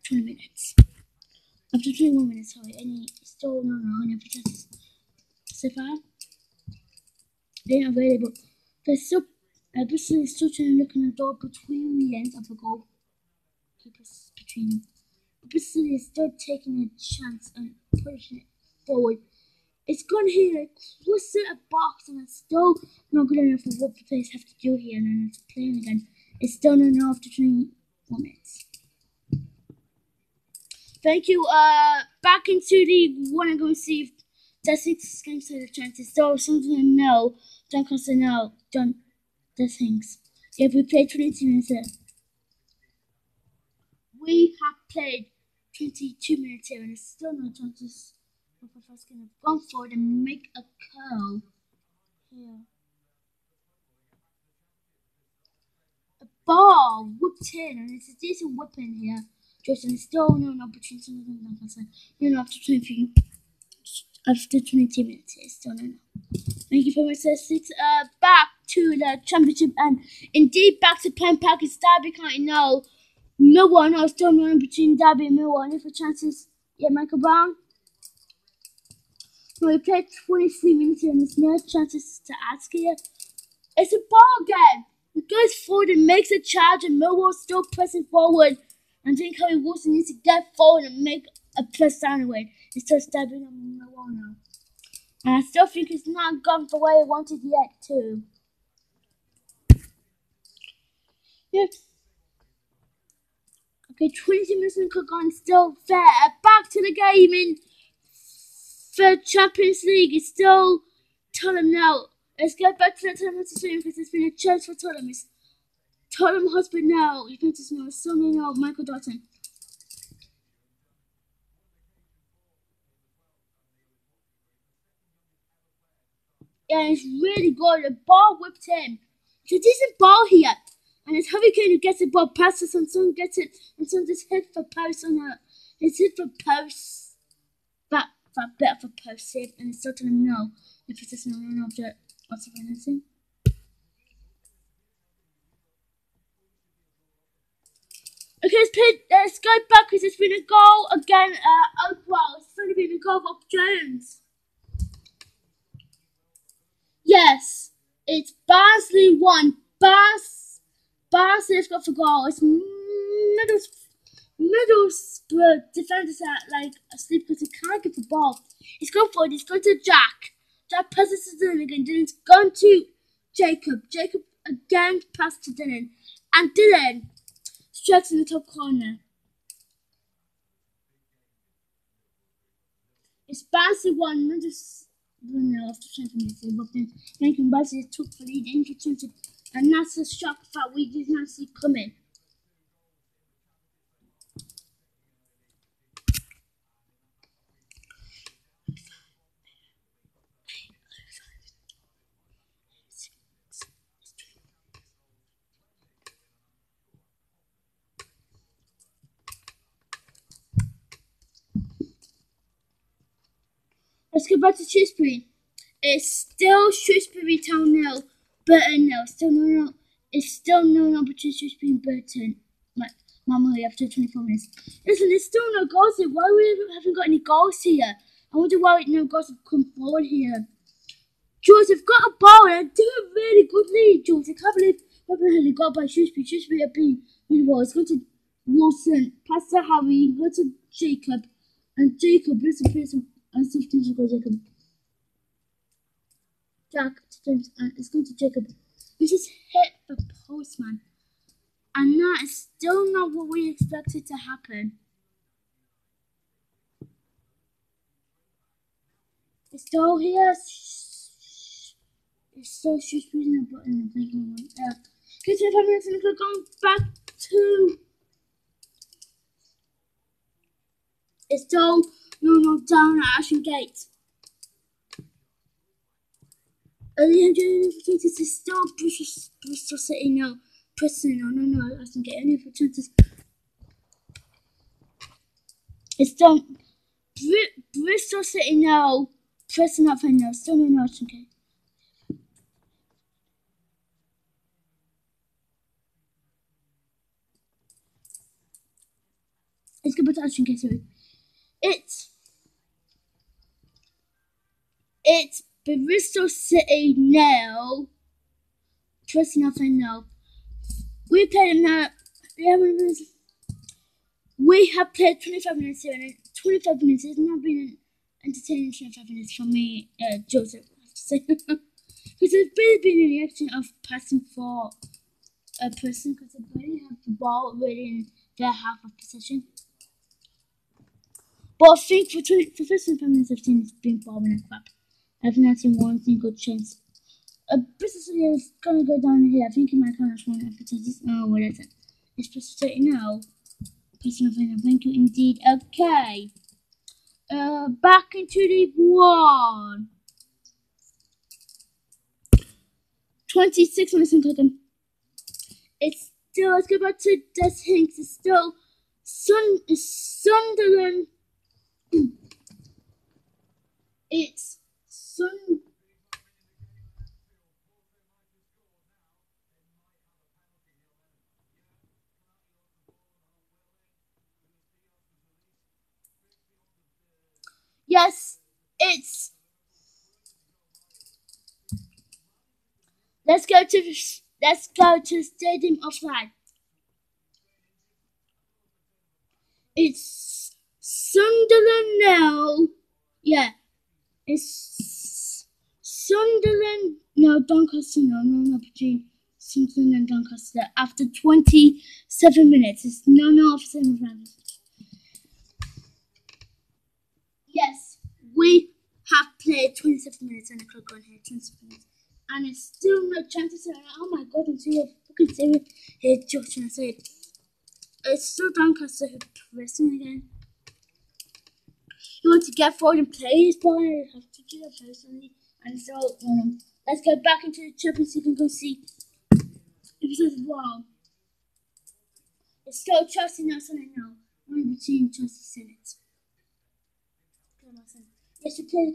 20 minutes. After 21 minutes, sorry, and still no, and after just so far, they're available. They're still, Bristol is still trying to look in the door between the ends of the goal. Keepers between them. Bristol is still taking a chance and pushing it forward. It's gone here, like, close to a box, and it's still not good enough for what the players have to do here, and then it's playing again. It's still not enough after 21 minutes. Thank you. Back into the one I'm going to see if that's six games to the chances. So something no. Don't consider no. Don't the things. If we play 22 minutes here. We have played 22 minutes here and it's still no chances of the first game have gone forward and make a curl here. A ball whipped in and it's a decent whipping here. Justin is still no opportunity. No, after 20 minutes, it's still no. Thank you very much. Back to the championship and indeed back to Pen Packers Derby County now. Millwall now still no between Derby and Millwall. Any for chances? Yeah, Michael Brown. No, we played 23 minutes and there's no chances to ask here. It's a ball game. It goes forward and makes a charge, and Millwall still pressing forward. And I think Harry Wilson needs to get forward and make a press down away. It's just stabbing on Millwall now. And I still think it's not gone the way I wanted yet, too. Yep. Okay, 20 minutes and cook on, still fair. Back to the game in the Champions League. It's still Tottenham now. Let's get back to the Tottenham situation because there's been a chance for Tottenham. It's Tottenham Hotspur now. Juventus now. Sonny now. Michael Dotton. Yeah, it's really good. The ball whipped him. It's a decent ball here. And it's Harry Kane who gets the ball, passes, and Son gets it, and Son just hit for post on her. It's hit for post. That bit of a post save, and it's Tottenham now. If it's just an object. What's the financing? Okay, let's go back because it's been a goal again. Well, it's going to be the goal of Jones. Yes, it's Barnsley 1. Barnsley's got the goal. It's Middlesbrough defenders are like asleep because they can't get the ball. It's gone forward. It's gone to Jack. Jack passes to Dylan again. Dylan's gone to Jacob. Jacob again passed to Dylan. And Dylan strikes in the top corner. It's Barnsley 1. Middlesbrough after 20 minutes. They booked in. Making Barnsley took the lead into 20. And that's a shock that we did not see coming. Let's go back to Shrewsbury. It's still Shrewsbury Town now. Burton now. Still no. It's still no between Shrewsbury and Burton. Like, normally after 24 minutes. Listen, there's still no goals here. Why we haven't got any goals here? I wonder why no goals have come forward here. Jules, they've got a ball and do a really good lead, Jules. I can't believe they got by Shrewsbury. Shrewsbury have been really well. It's going to Wilson, pass to Harry, go to Jacob, and Jacob is a person. And 15 to go Jacob. Jack to James, and it's going to Jacob. We just hit the postman. And that is still not what we expected to happen. It's still here. It's still just using a button and blinking one. Okay, 25 minutes and we're going back to. It's still no down at Ashton Gate. The opportunities is still Bristol City now. Preston no, Ashton Gate. Any opportunities? It's still Bristol City now. Preston up and now. Still no Ashton Gate. Let's go back to Ashton Gate. Sorry. It's Bristol City now. Preston up and now. We played now. We have played 25 minutes here, and 25 minutes has not been an entertaining 25 minutes for me, Joseph, I have to say. Because there's really been a reaction of passing for a person because they barely have the ball already in their half of possession. But I think for 25 minutes I've seen it's been boring and crap. I've not seen one single chance. Bristol City is gonna go down here. I think it might come as one because what is it? It's Bristol City now. Thank you indeed. Okay. Back into League 1. 26 minutes and clicking. It's still, let's go back to Des Hinks. It's still Sunderland. It's Sun. Yes, it's. Let's go to the Stadium of Light. It's Sunderland now. Yeah, it's Sunderland. No, Doncaster. No, between Sunderland and Doncaster. After 27 minutes, it's no after 7 minutes. Yes, we have played 27 minutes and the clock on here, 27 minutes. And it's still no chances. Oh my god, I'm so fucking serious. Here, Josh, and I said, it's still Doncaster who pressing again. You want to get forward and play this ball, I have to do that personally. And so, let's go back into the Champions League and go see if it says wow. It's still Chelsea now, Senate now. We're between Chelsea Senate. Yes, we played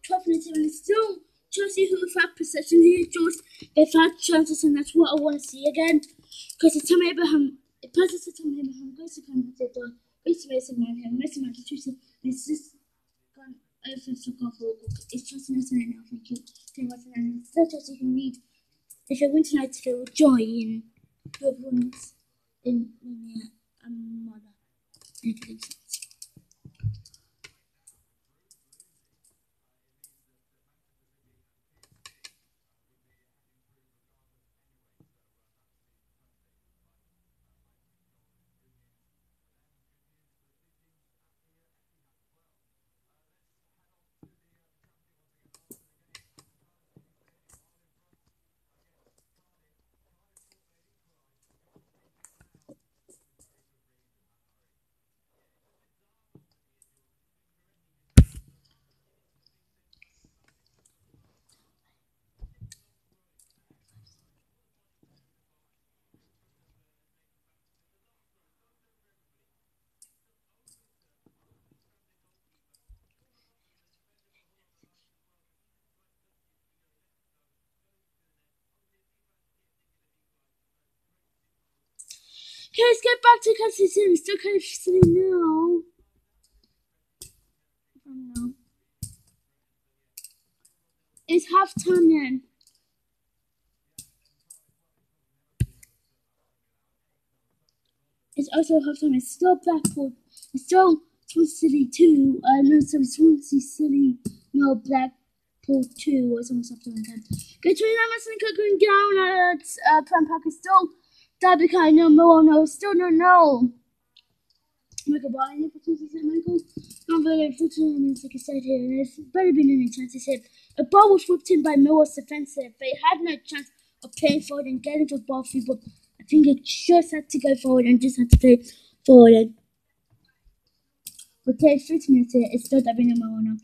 12 minutes and it's still Chelsea who have had possession here, George. They've had chances and that's what I want to see again. Because it's Tom Abraham, it passes to Tom Abraham, goes to Campbell, goes to Mason Mount, Mason Mount, it's just gone over to go for a goal. It's Chelsea now, Senate now, thank you. And it's still Chelsea who need, if they win tonight, they will joy in whoever wins in Mother. Okay, let's get back to Kansas City. Still kind of silly now. No. It's half time then. It's also half time. It's still Blackpool. It's still Swansea City 2. No, sorry, Swansea City. No, Blackpool 2 or something like that. Okay, 29 minutes and going down at Prime Park. It's still Derby County. No, still no. Michael Barney opportunities at Michael. Not very unfortunately, like I said here, there's better been any chances here. A ball was whipped in by Millwall's defensive. They had no chance of playing forward and getting to the ball free, but I think it just had to go forward and just had to play forward. We played 50 minutes here, it's still Derby Millwall now.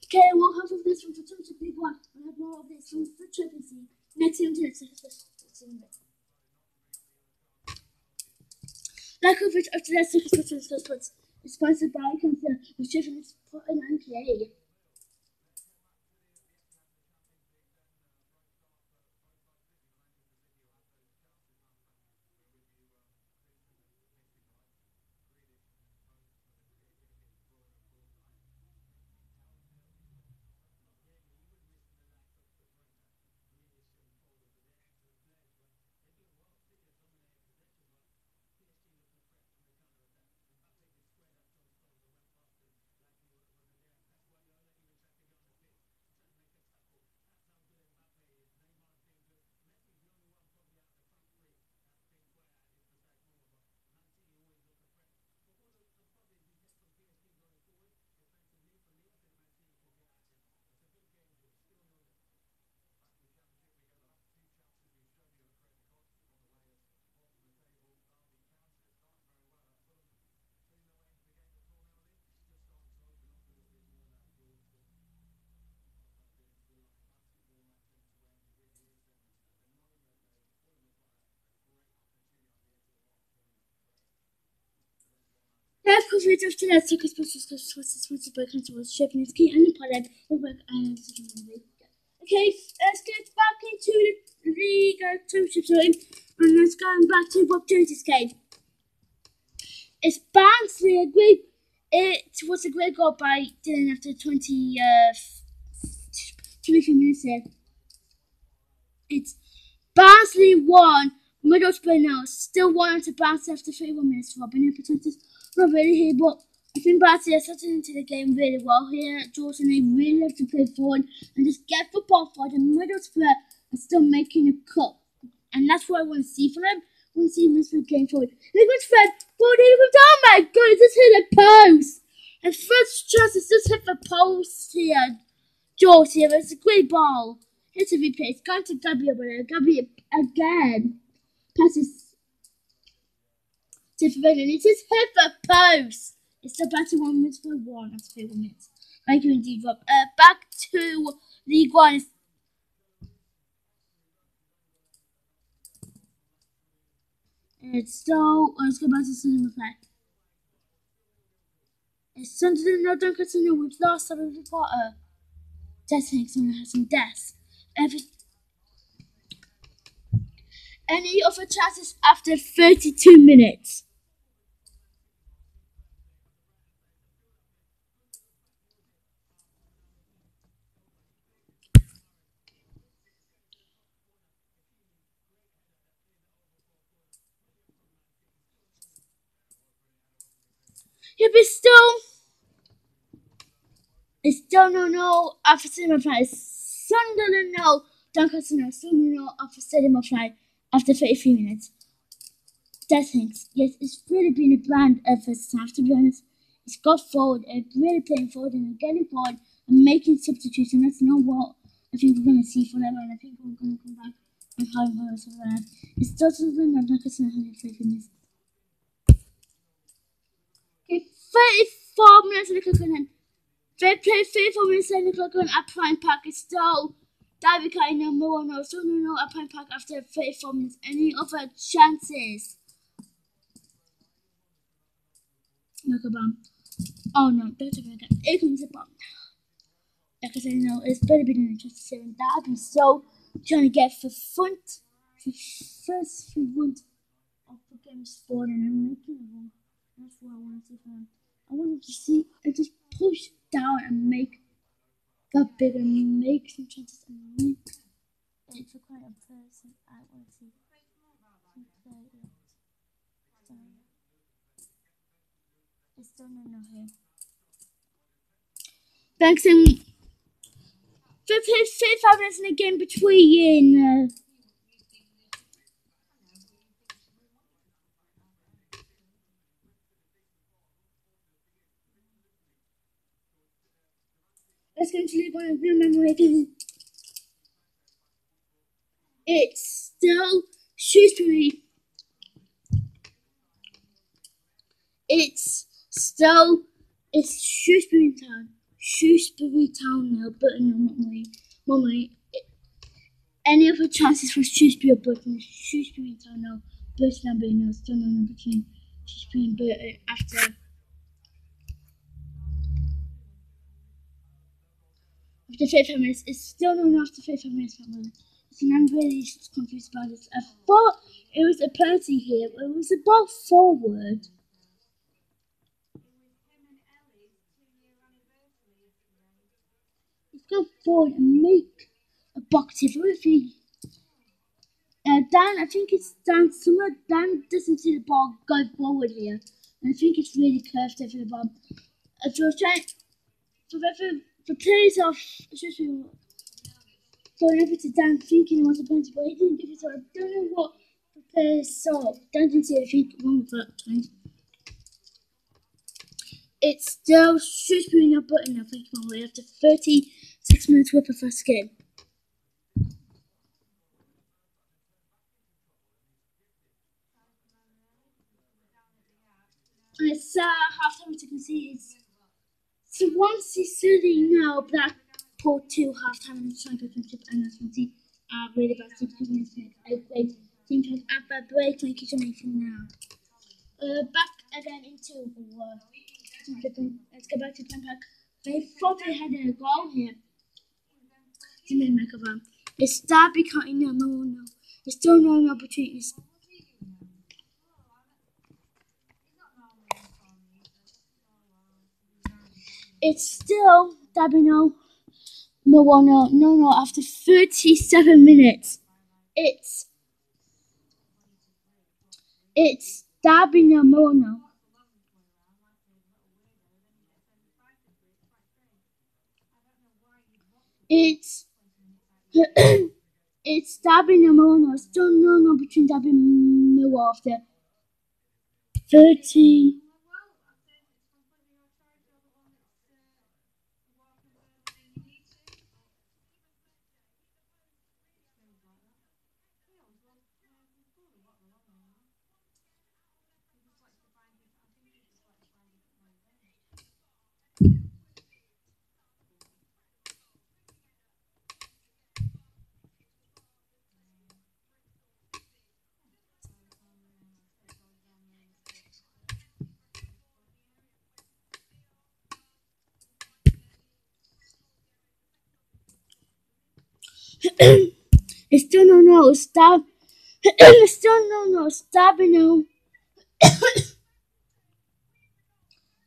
Okay, we'll have this one for Chelsea Big One. We'll have more of this one for Champions League. Next year, Like coverage of today's Circus Sports is sponsored by Concern, with children put in and play. Live coverage of tonight's soccer sports was sponsored by Constable Shipping is key and the pilot of work and okay, let's get back into the league championship game and let's go back to Bob Jones' game. It's Barnsley agreed. It was a great goal by Dylan after 23 minutes there. It's Barnsley 1, Middlesbrough 0. Still 1 to Barnsley after 31 minutes. Robin opportunities. Not really here, but I think Barnsley are starting into the game really well here. Jordan, they really have to play forward and just get the ball forward. And Middlesbrough are still making a cut. And that's what I want to see from them. I want to see Middlesbrough going forward. Look what's Fred. Oh my god, it just hit the post. And first chance is just hit the post here. George here, it's a great ball. It's a replay. It's going to Gabriel, but Gabriel again passes to Fabinho. It just hit the post. It's still back to 1 minute for 1 after 3 minutes. Thank you indeed, Rob. Back to League One. Let's go back to Sunderland play. It's Sunderland, no Duncan. We've lost some of the Potter. Testing someone has some deaths. Any other chances after 32 minutes? Yeah, but it's still no after cinema play. Sunderland no, Doncaster no, Sunderland no after cinema play after 33 minutes. That things, yes, it's really been a brand of first half, to be honest. It's got forward, it's really playing forward and getting forward and making substitutes, and that's not what I think we're going to see forever, and I think we're going to come back and have more of that. It's still Sunderland no, Doncaster no, 133 minutes. Okay, 34 minutes on the clock on. They play 34 minutes on the clock on at Prime Park. It's still David Kane number 1 no, so no at Prime Park after 34 minutes. Any other chances? Look a bomb. Oh no, don't take it. Here comes a bomb. Like I said, no, it's better be than just saying that. I've been so trying to get for front, for first front of the game sport, and I'm making it wrong. That's what I want to see from him. I want to see and just push down and make that bigger and make some chances and make it for quite a person. I want to see him play it. So, it's still no here. Thanks and 55 minutes in the game between let's go into League One and remember again. It's still Shrewsbury. It's Shrewsbury Town. Shrewsbury Town now, but no, not Mummy. Any other chances for Shrewsbury or Burton? Shrewsbury Town now, Burton number no, still no number between Shrewsbury and Burton after 35 minutes. It's still no after 35 minutes. And I'm really confused about this. I thought it was a penalty here, but it was a ball forward. Let's go forward and make a box here. Dan, I think it's Dan. Somewhere Dan doesn't see the ball go forward here. And I think it's really curved over the ball. So I was trying for players off, especially going over to Dan thinking it was a penalty, but he didn't give it, so I don't know what the players saw. Dan didn't see anything wrong with that time. It's still Shrewsbury now, but now thank you, Molly, after 36 minutes worth of first game. And it's half-time, as you can see, it's Swansea City now, Blackpool 2 half-time in the championship, and as you can see, really bad 60 minutes. A great team at that break, thank you so much for now. Back again into let's go back to Pen Park. They thought they had a goal here. To make a run. It's Derby cutting them all now. There's still no opportunities. It's still Derby no. No, after 37 minutes. It's Derby no more now. It's it's Derby no more now. Still no between Derby and Millwall after 30. It's still no. Stab. It's still no. Derby no.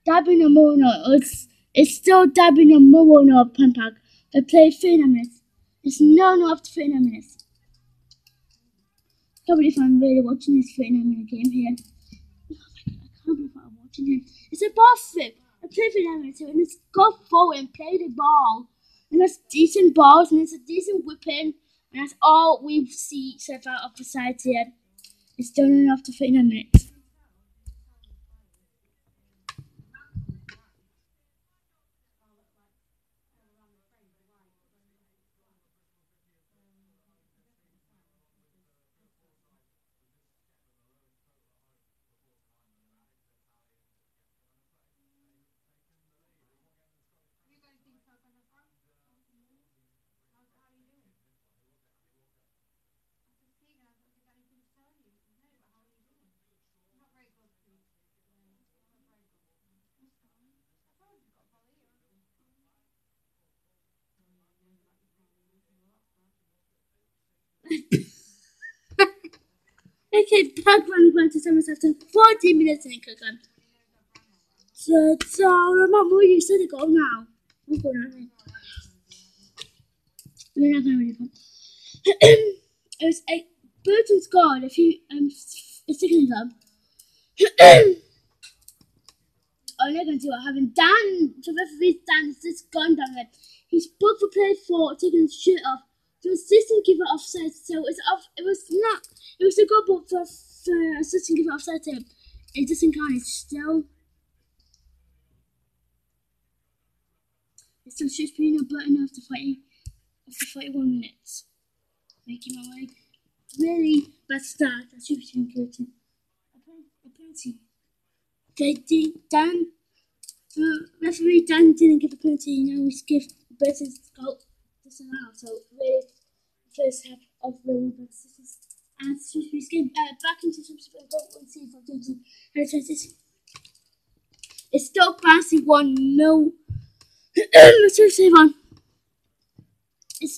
Derby no more no. It's still Derby no more no. Pen Park. They play 30 minutes. It's no after 30 minutes. I can't believe I'm really watching this 39-minute game here. Oh my god, I can't believe I'm watching it. It's a ball flip. I play 39 minutes here and it's go forward and play the ball. And that's decent balls and it's a decent whipping. And that's all we see so far of the side here. It's done after 39 minutes. Okay, back when we went to summer after 40 minutes in cooking. So, Mum, will you say the goal now? What's going on here? We're not going to really fun. It was a Burton scored a few seconds ago. Oh, they're going to do it. Having Dan, the referee Dan has just gone down there. He's booked for play 4, taking his shirt off. The assistant giver offside, so it's off. It was not. It was a good ball for assistant giver offside tape. It doesn't count. It's still just being a button after 41 minutes. Making my way. Really bad start. That should be good. A penalty. They did. Dan, the referee Dan didn't give a penalty. Now he's give Burton's goal disallowed. So really, first half of really bad decisions. And Shrewsbury's game back into Shrewsbury goal and see if I'm doing and transition. It's still Barnsley 1-0. Shrewsbury 1. It's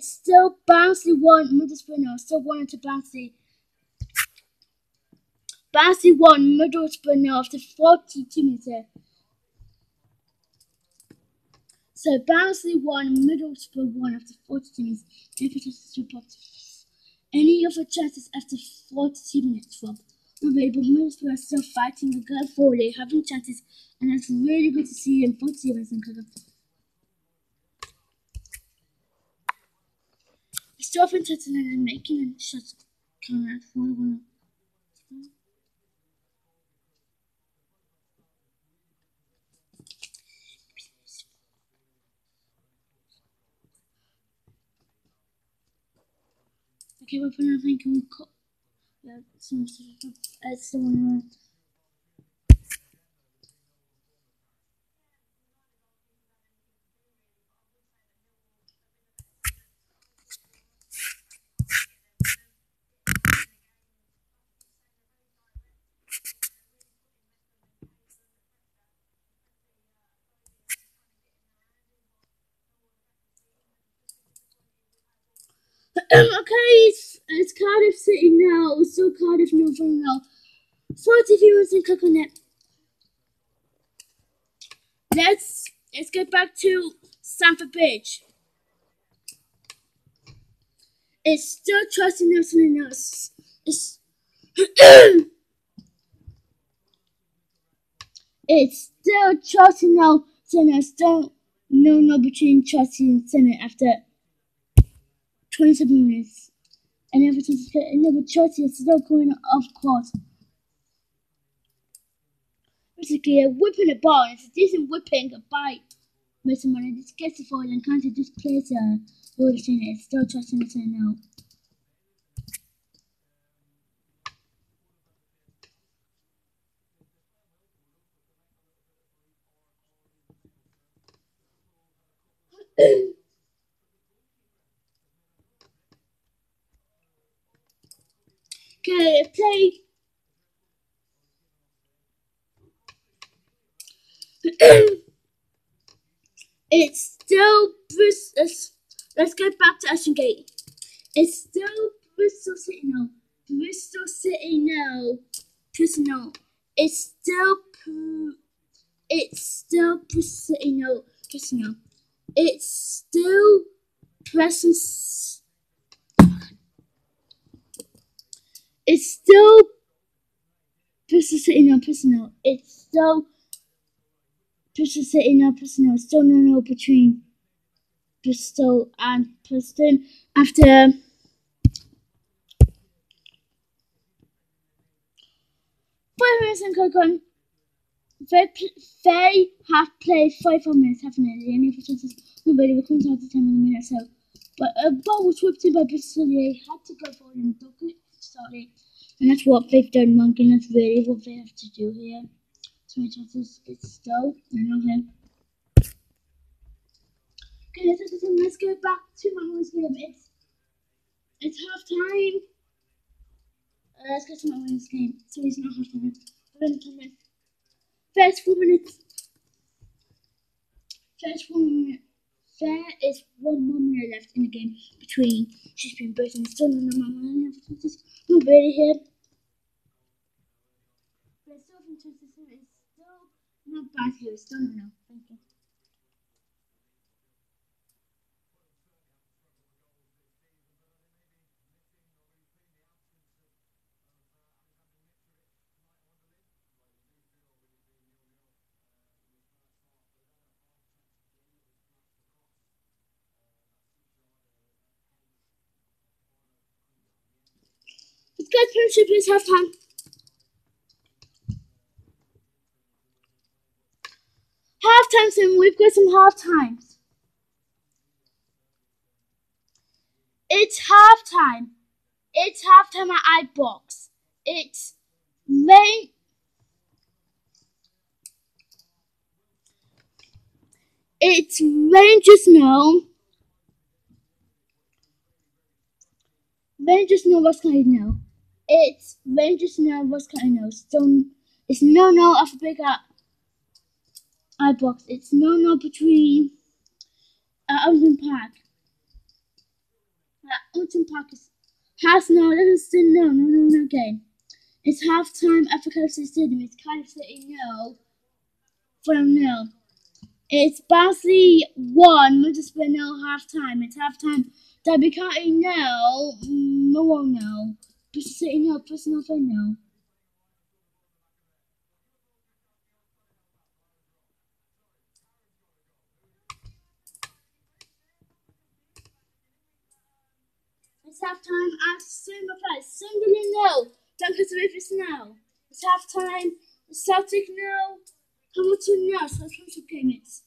still Barnsley 1, Middlesbrough 0. Still 1 into Barnsley. Barnsley 1, Middlesbrough 0 after 42 minutes here. So Barnsley 1, Middlesbrough 1 after 42 minutes. Any other chances after 42 minutes, Rob? But Middlesbrough are still fighting the goal forward. They're having chances, and that's really good to see in 42 minutes. Still open to and making a shot coming out for one. Okay, we're putting a link on someone. Okay, it's Cardiff City now. It's still Cardiff Northern now. 40 viewers and click on it. Let's get back to Stamford Bridge. It's still trusting Nelson and us. It's it's still trusting Nelson and still no between Chelsea and Senate after 27 minutes. And Everton's another Chelsea is still going off course. Basically, a whipping the ball. It's a decent whipping by Mason Mount. Just gets the forward and Kante just plays the it's still trusting it now. Okay, play. It's still Bristol. Let's go back to Ashton Gate. It's still Bristol City now. Bristol City now. Personal. It's still Bristol City now. Personal. It's still presence. It's still Bristol City now. Personal. It's still Bristol City now. Personal. Still no between Bristol and Preston after 5 minutes and Cocon. They have played 5 minutes, haven't they? The only chances nobody will come down to 10 minutes. So, but a ball was whipped in by Bristol. They had to go forward and dunk it. Sorry, and that's what they've done wrong, and that's really what they have to do here. So my chances it's still okay. Okay, let's go back to my women's game. It's half time. Let's go to my women's game. So it's not half time. We're going to come in. First 4 minutes. First 1 minute. There is 1 more minute left in the game between she's been both and still no mama. Not really here. But still from 27 it's still not bad here. It's still no. Thank you. Let's go to Premiership. It's half time. Half times and we've got some half times. It's half time. It's half time at iBox. It's rain. It's Rangers now. Rangers know what's going on now. It's Rangers know what's going on now. So it's no off a big iBox. It's no between Upton Park. Upton Park has no Livingston no game. It's half time at the Cardiff City Stadium. It's Cardiff City no. From nil. It's Barnsley 1, Middlesbrough 0 half time. It's half time. Derby County no. Millwall no. Bristol City no. Bristol North End no. It's half time at Simba Place. Sunderland no. Doncaster Rovers no. It's half time. Celtic no. Hamilton no. So it's games.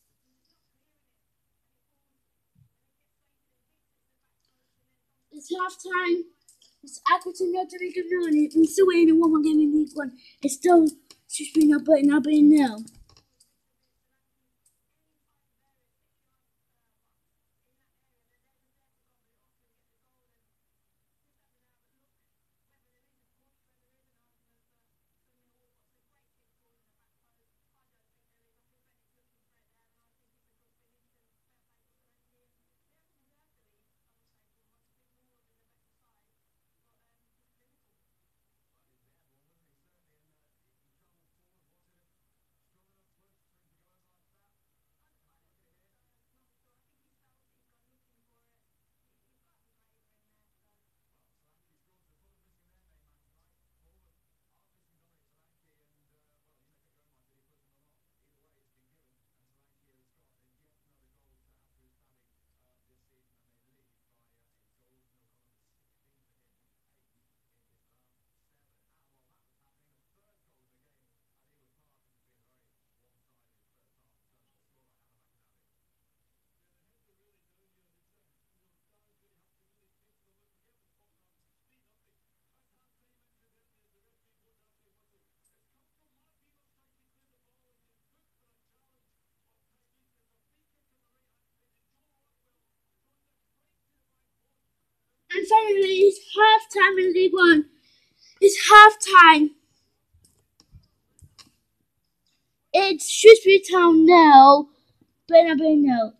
It's half time. It's Accrington no. Birmingham no. And it's still winning a 1-1 game in League One. It's still Shrewsbury no. But now being nil. And finally, it's half time in League One. It's half time. It's Shrewsbury Town now. Bernabeu no.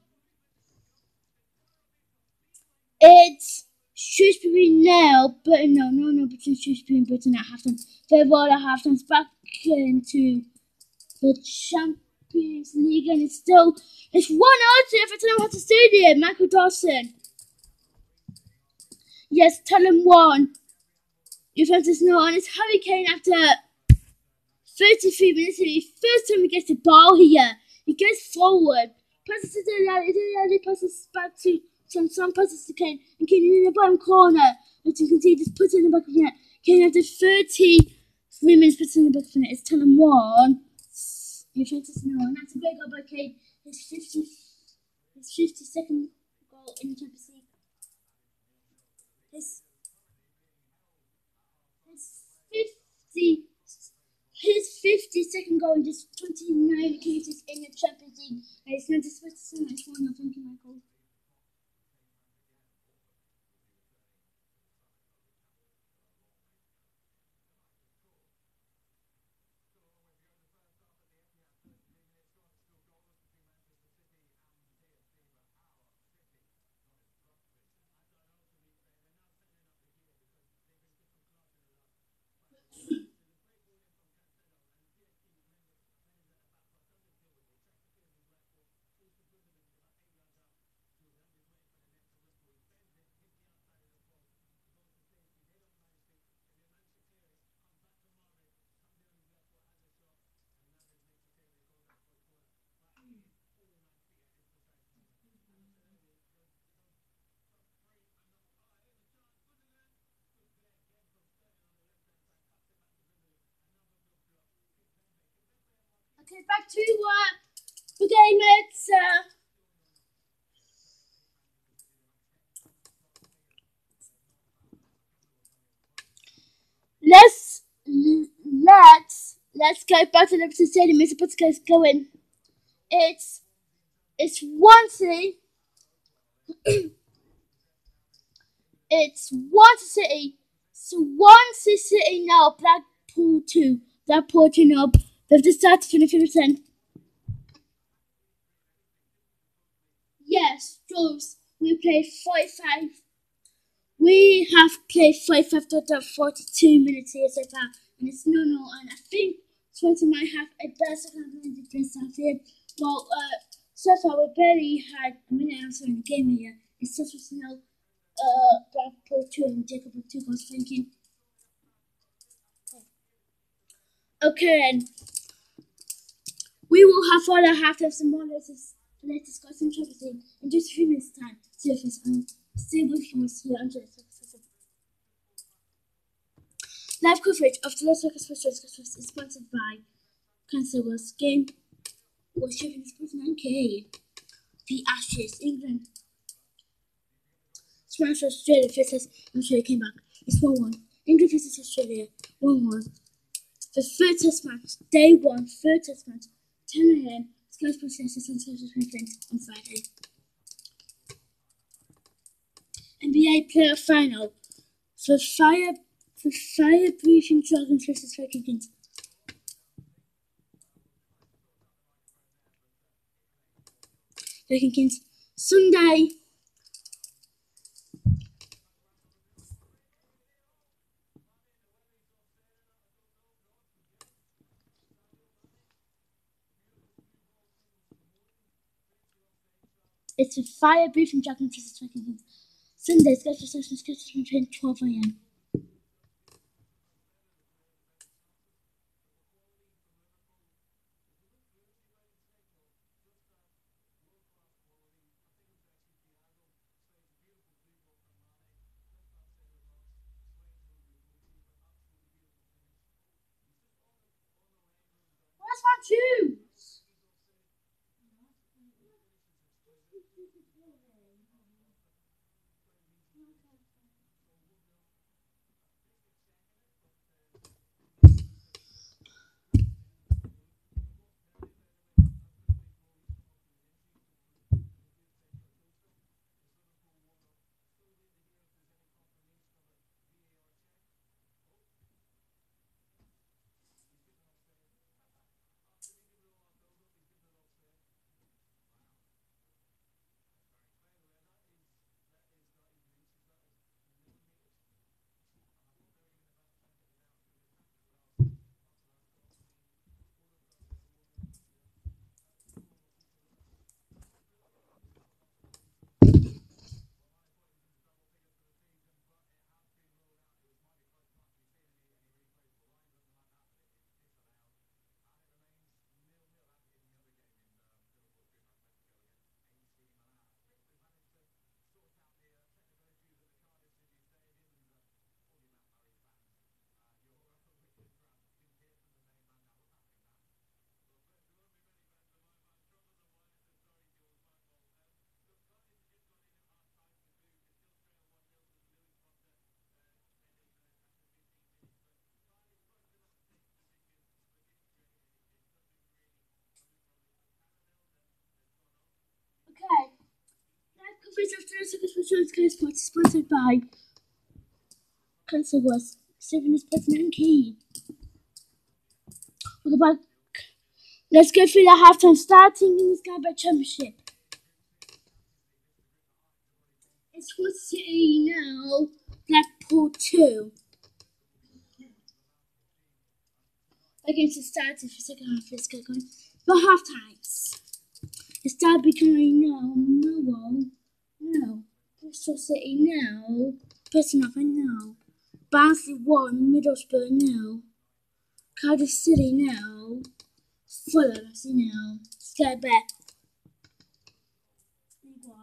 It's Shrewsbury now, but no, between Shrewsbury and Britain at halftime. They've all at halftime back into the Champions League, and it's 1-0 to Everton at the stadium. Michael Dawson. Yes, Tottenham won. Juventus no, and it's Harry Kane after 33 minutes. First time he gets the ball here. He gets forward, passes it to the passes back to some passes to Kane, and Kane in the bottom corner. As you can see, just puts it in the back of the net. Kane after 33 minutes puts it in the back of the net. It's Tottenham 1. Juventus no, and that's a great goal by Kane. His 52nd goal in the Champions League. His 52nd goal in just 29 occasions in the Champions League. And it's not supposed to sound like 1-0. Thank you, Michael. Okay, back to the game. It's let's go back to the stadium. It's about to get going. It's Swansea. It's Swansea City. Swansea City now. Blackpool 2. Blackpool 2 now. They've just started 20%. Yes, Jules. We played 45. We have played 45 to 42 minutes here so far, and it's no, and I think Swansea might have a better second than the first half here. Well, so far we barely had a minute and so in the game here. It's such a smell. Blackpool 2 and Jacob with 2 goals. Thank you. Okay, and we will have all our half some more latest discuss some everything in just a few minutes' time. See if it's stay with us here until live coverage of the Las Vegas Specials is sponsored by Cancerous Game was shipping Sports 9K. The Ashes, England. Smash Australia versus Australia came back. It's 1-1. England versus Australia 1-1. The third test match, day 1, third test match, 10 a.m. Sky Sports Access and Social Conference on Friday. NBA playoff final for Fire Breathing Dragons versus Viking Kings. Viking Kings Sunday. It's a Fire Breathing Dragons versus Viking Kings. Sunday, Sky Sports Access between 12 a.m. What's one two? Confidence after the second special case part sponsored by Cancer was saving his president and key. We'll go back. Let's go through the halftime starting in the Sky Bet Championship. It's for City now, Blackpool 2. Against the starters for second half. Let's get going. For half times. It's Derby County now, Millwall, no. Bristol City now, Preston North End now. Barnsley 1, Middlesbrough no. Cardiff City now. Fulham FC now. Sky Bet. League 1.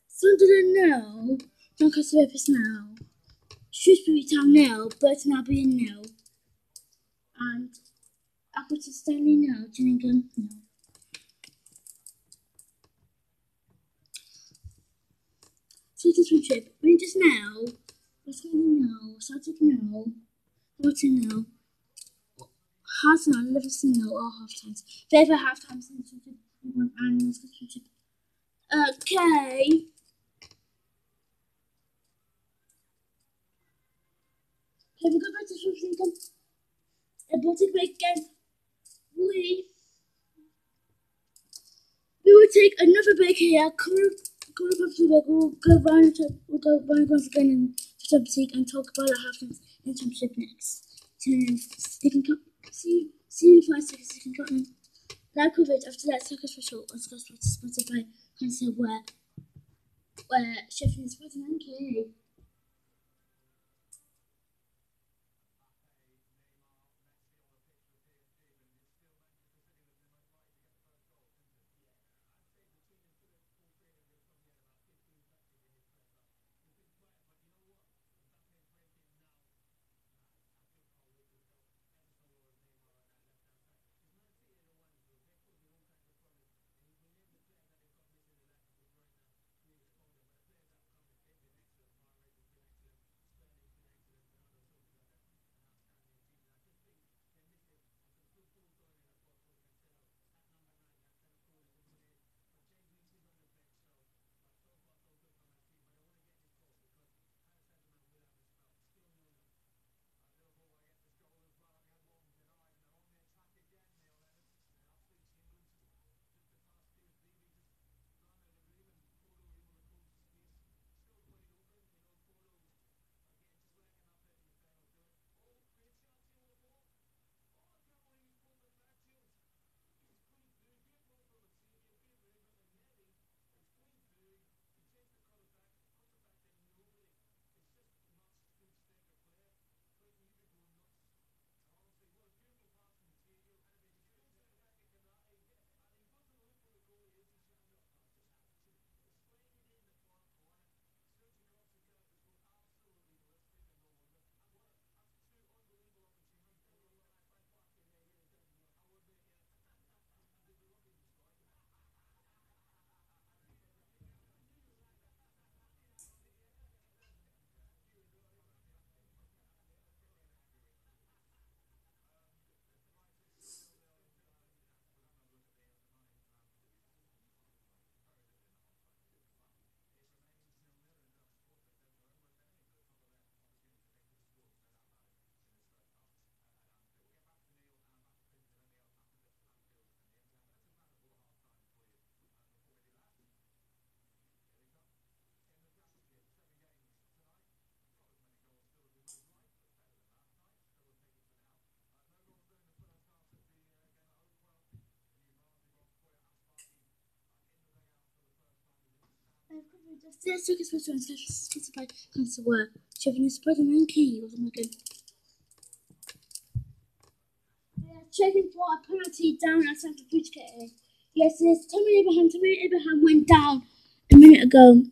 Sunderland no. Doncaster Rovers now. Shrewsbury Town no. Burton Albion no. And Accrington Stanley no. Gillingham no. Championship. Rangers now. West Ham no. Celtic no. Bolton no. Hearts no. Livingston no. All half times. Favourite half times in the and championship. Okay. Okay, we go back to Sweden. A Baltic break again. We will take another break here. Come up to the break. We'll go round once again in the Champions League and talk about the half-time in the Championship next. So you can see you in 5 seconds. You can cut them. Live coverage after that second special on Sky Sports sponsored by Cancer where Sheffield is fighting and K. The second special on sponsored by Cancer where Sheffield is fighting and K. Was again. Checking for a penalty down outside the bridge area. Yes, it's Tammy Abraham. Tammy Abraham went down a minute ago.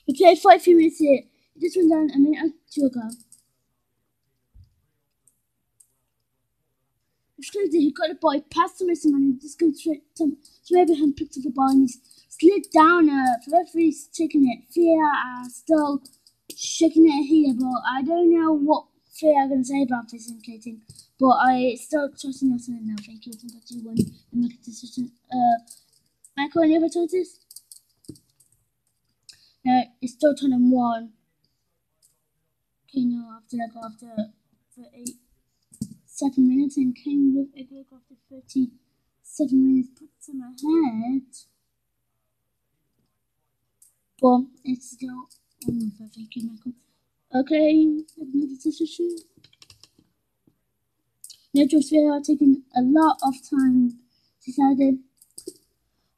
We played 43 minutes here. He just went down a minute or two ago. It's crazy. He got the ball, he passed to Mason and he just goes straight to Abraham, picked up the ball and he slid down. The referee's checking it. Fear still shaking it here, but I don't know what Fear I'm going to say about this indicating. But I still trust in Nelson now. Thank you. I think I do win and make a decision. Michael, any other choices? No, it's still Tottenham 1. Okay, no, after that, after 37 minutes, and Kane with a goal after 37 minutes puts him ahead. But it's still. Oh no, thank you, Michael. Okay, another decision. Netflix are taking a lot of time. Decided.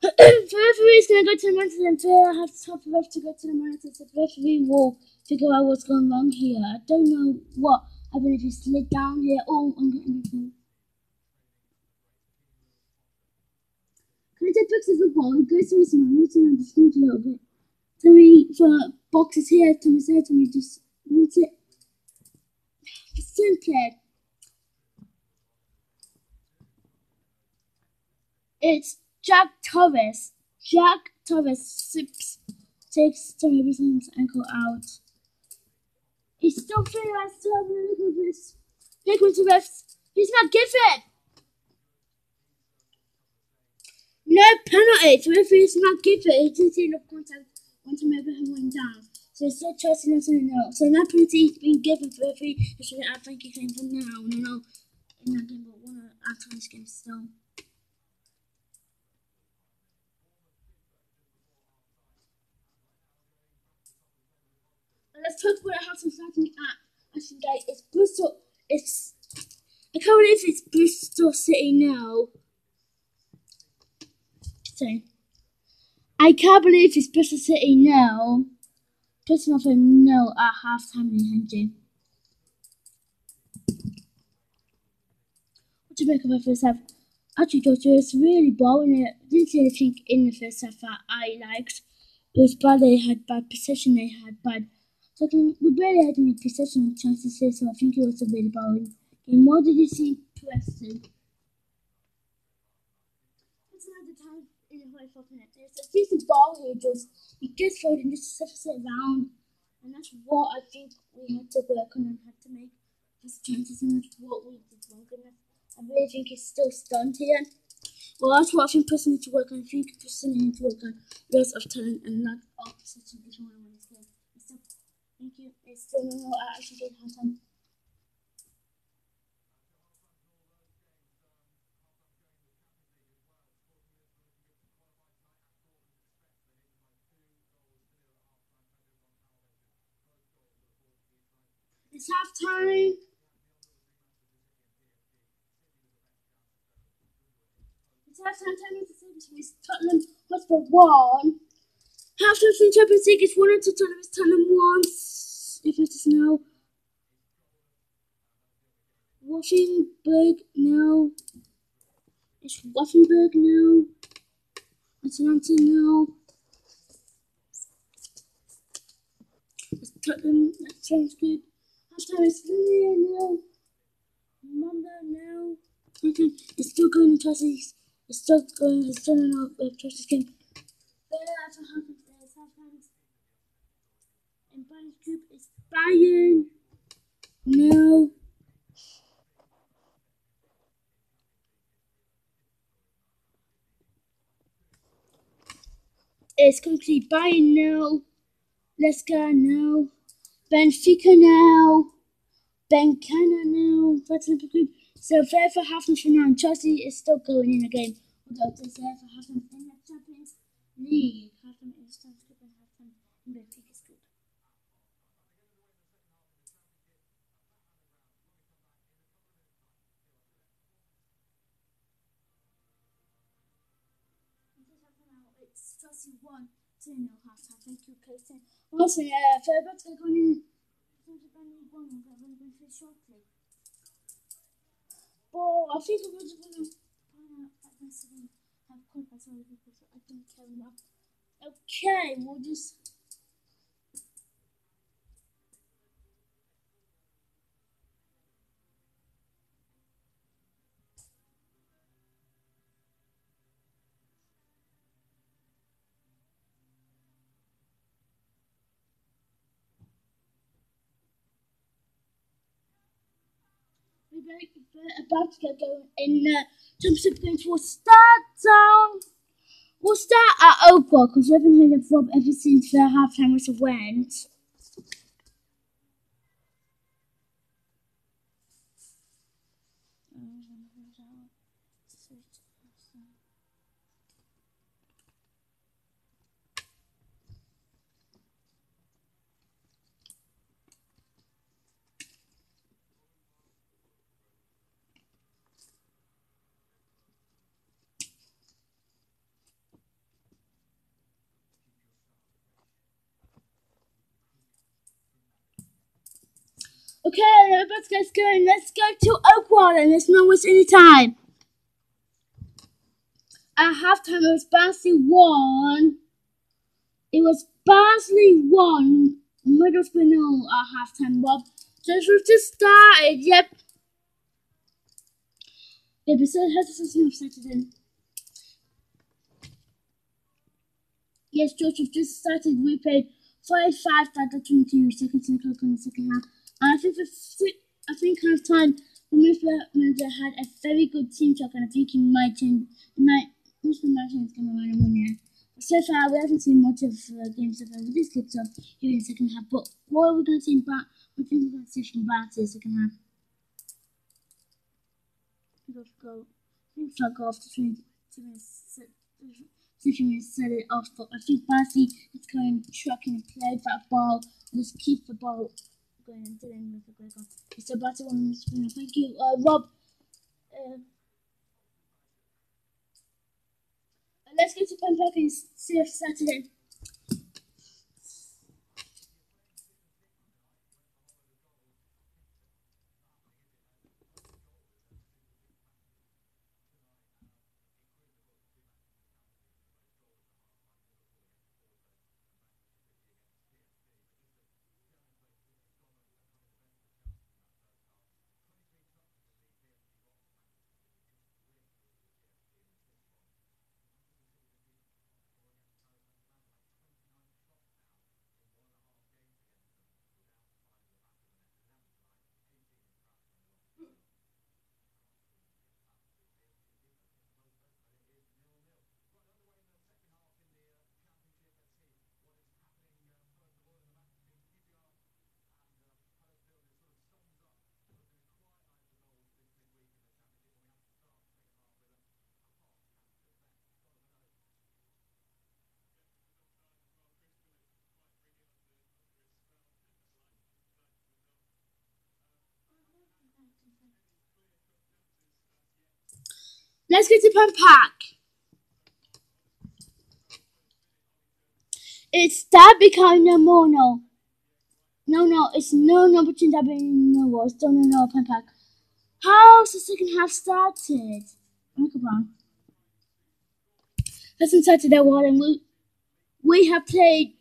The referee is going to go to the monitor and Vera has to help the ref to go to the monitor so the referee will figure out what's going wrong here. I don't know what happened if he slid down here. Oh, I'm getting anything. Can I take pictures of the ball? It goes to his man, rooting on the screen a little bit. Tommy, for boxes here, Tommy's there, Tommy just roots it. Simply. It's Jack Torres. Jack Torres takes Tommy Wilson's ankle out. He's still feeling like still having a look at this. Look at the refs. He's not given. No penalty. The referee is not given. He didn't see enough contact when Tommy Abraham went down. So it's still Chelsea not saying no. So no penalty is being given for the referee. It's really, I think he came from now. No, in that game, but one after this game still. Let's talk about how some starting at Ashton Gate. It's Bristol. I can't believe it's Bristol City now. Sorry. I can't believe it's Bristol City now. Bristol for no at half time in Henry. What do you make of the first half? Actually, George was really boring. I didn't see anything in the first half that I liked. It was bad. They had bad possession. They had bad. So we barely had any possession chances here, so I think it was a really boring game. What did you see, Preston? That's another time in the 44 minutes. There's a decent ball here, he gets forward and just surface it around. And that's what I think we had to work on and had to make these chances, and that's what we did wrong. And I really think he's still stunned here. Well, that's what I think Preston needs to work on. I think Preston needs to work on lots of talent and not all possession if you want to win this game. Thank you. It's still no I actually did have time. It's half time. It's half time. Time to say this is Tottenham Hotspur 1. Half time in Champions League is 1 to Tottenham 1. If it is now. Washington now. It's Washington now. It's Atlanta now. It's Tottenham. That sounds good. Halftime is Linear now. Mamba now. Okay. It's still going to Chelsea. It's still going. It's still in a Chelsea's game. There after halftime. There's halftime. And Bayern's group is Bayern. No. It's completely Bayern now. Leicester now. Benfica now. Benfica now. That's the group. So fair for halftime for now. Chelsea is still going in the game. Although it's there for halftime in the Champions League. Halftime in the Champions League and halftime in Benfica's group. It's Chelsea 1-0 halftime. Thank you, Kirsten. Also, for what's going in I'm going to finish shortly. But I think I'm just going to find out that this is have contact with people, so I don't care enough. Okay, we'll just. We're about to get going in championship game for start down. We'll start at Oakwood because we haven't heard of Rob ever since the halftime was went. Okay, let's get going. Let's go to Oakwood and let's not waste any time. At halftime, it was Barnsley 1. It was Barnsley 1, Middlesbrough 0 at halftime, Rob. Just we've just started, yep. The episode has a Saturday. Yes, George, we've just started. We played 45 out of 22 seconds in the clock in the second half. And I think half time, the Middlesbrough manager had a very good team talk, and I think he might change. Middlesbrough manager is going to run and win here. So far, we haven't seen much of games so far with this clip up here in the second half. But what are we going to see what do you think we're going to see from Barnsley in the second half? Go. I think I'll go off the 2 minutes. 2 minutes set it off, but I think Barnsley is going to track and play that ball and just keep the ball going until the end of the goal. So Barnsley won this winner. Thank you, Rob. Let's go to Pen Park and see if Saturday. Let's go to Pen Park. It's Derby County Mono. No, it's no between Derby and no. It's no Pen Park. How's the second half started? Look around. Hasn't started that well, and we have played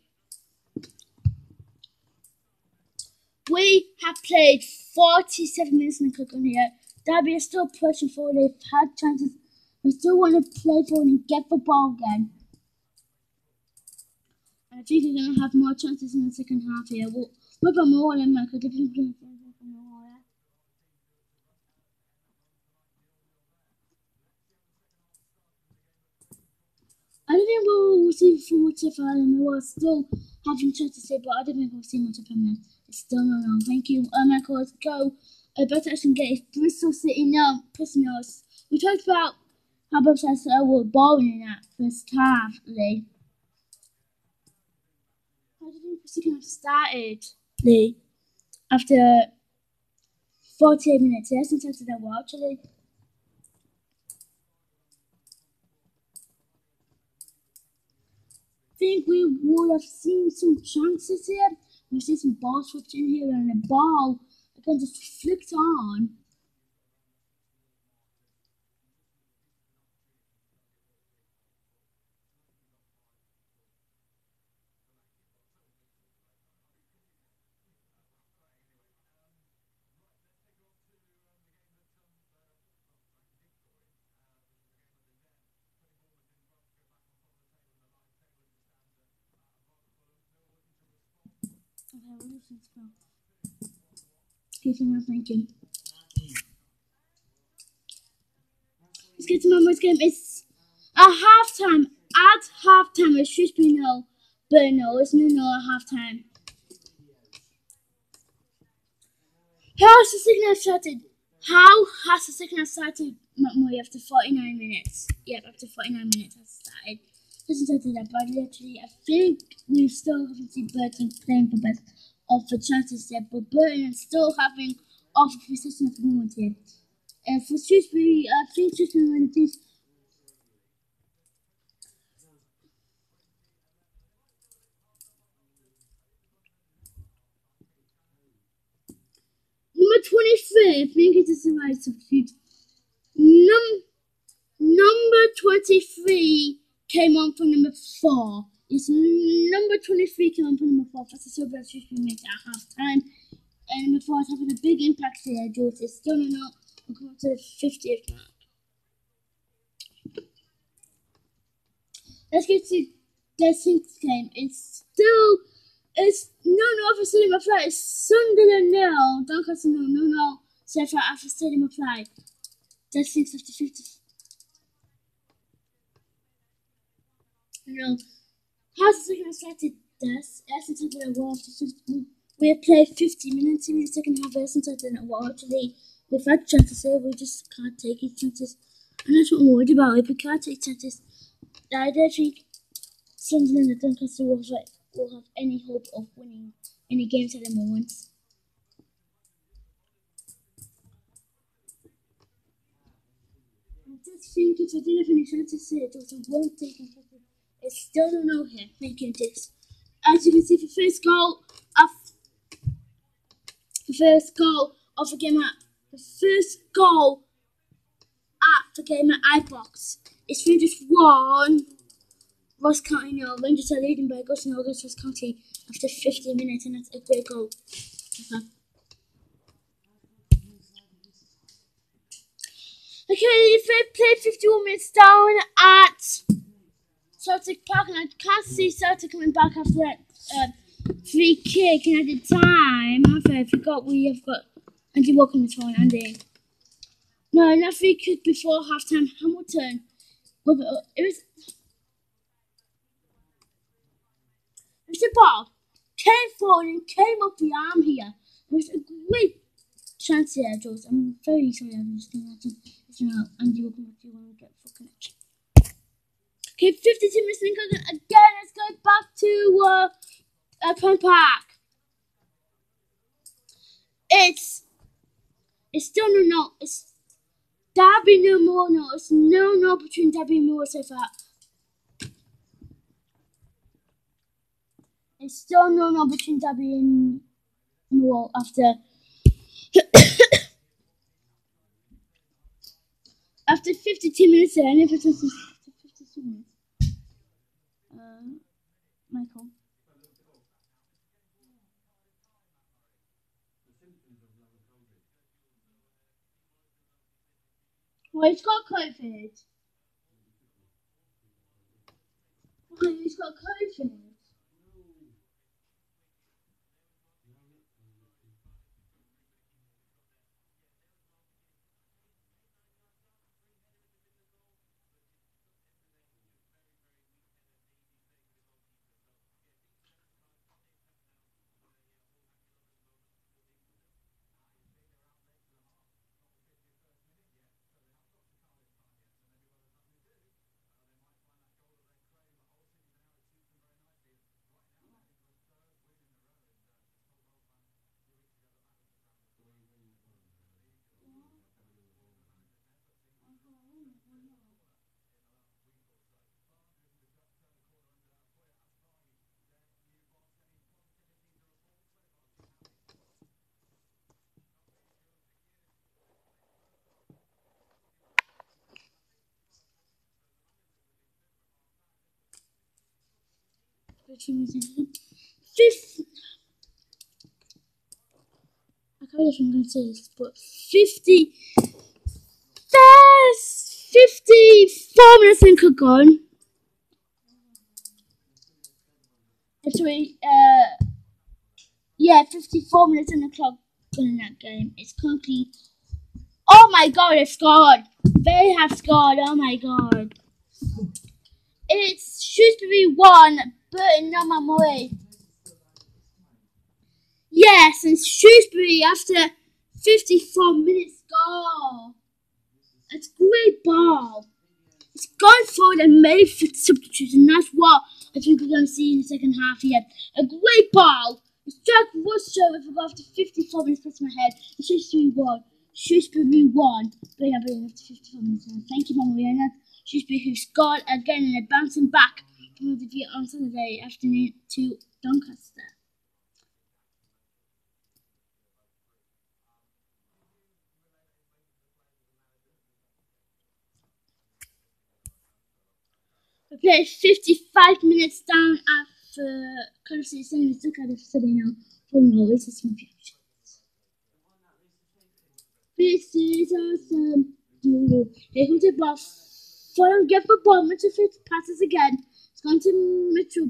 47 minutes in the clock on here. Derby is still pushing forward. They've had chances. They still want to play forward and get the ball again. And I think they're going to have more chances in the second half here. What about more than Michael? I don't think we'll see from much of Ireland. We will still having chances to say, but I don't think we'll see much of him. It's still no. Thank you, Michael. Let's go. Better action get is Bristol City now pressing us. We talked about how Bristol City were balling in that first half, Lee. How do you think the second half started, Lee? After 48 minutes, it hasn't started that well, actually. I think we would have seen some chances here. We've seen some ball switching here, and the ball again just flicked on. Thank you. Let's get to my most game. It's a halftime at halftime it should be no, but no, it's no at halftime. How has the second half started? How has the second half started? McMurray after 49 minutes. Yep, after 49 minutes has started. Hasn't started that bad literally. I think we still haven't seen Burton playing for best of the chances yet, but Burton is still having off of possession at the moment here. And for Shrewsbury, I think Shrewsbury won the teams. Number 23, I think it's a surprise substitute. Number 23 came on for number 4. Yes, number 23 came on for number 4. That's a surprise Shrewsbury made at half time. And number 4 is having a big impact here. George is still not. We'll come up to the 50th mark. Let's get to the 6th game. It's no for Stadium of Light. It's Sunderland nil. Doncaster no. Sheffield after Stadium of Light. That's 6 after 50. No. How's the second half started? This Essence of the World. We have played 50 minutes in the second half. Essence of the World today. We've had chances here. We just can't take his chances. And that's what I'm worried about. If we can't take chances, I don't think Sunderland and Doncaster will have any hope of winning any games at the moment. I just think if I didn't have any chances here, it was a one taken. It's still don't know here. Making this. As you can see, the first goal of the game at iBox. It's Rangers 1. Ross County nil. Rangers are leading by a goal to Ross County after 50 minutes, and that's a great goal. Okay, they played 51 minutes down at Celtic Park, and I can't see Celtic coming back after that free kick. And at the time, I forgot we have got Andy Walker on the phone. Andy. No, not free kick before halftime. Hamilton. It was the ball. Came forward and came up the arm here. It was a great chance here, Jules. I'm very sorry I'm just going to Andy Walker if you want to get full connection. Okay, 52 minutes again. Let's go back to Pond Park. It's still no. It's Derby no more. No, it's no between Derby and Moore so far. It's still no between Derby and Moore after after 52 minutes there. And if it's 52 minutes. Michael. Well, he's got COVID. Okay, he's got COVID. Fifth. I can't believe I'm going to say this, but 54 minutes in could go on. Actually, 54 minutes in the clock in that game. It's currently. Oh my god, they've scored! They have scored, oh my god. It's Shrewsbury 1, Burton no Moray. Yes, and Shrewsbury after 54 minutes goal. It's a great ball. It's going forward and made for substitutes, and that's what I think we're going to see in the second half here. A great ball. It's Jack Worcester with after 54 minutes past my head. It's Shrewsbury 1. Shrewsbury 1. But yeah, after 54 minutes. Thank you, Mariana. Shrewsbury who scored again and they're bouncing back from the defeat on Saturday afternoon to Doncaster. We played 55 minutes down after Cardiff City took out of City now. Oh no, this is my future. This is awesome. Here comes the ball. Fulham get the ball. Mitchell Fitz passes again. It's gone to Mitchell.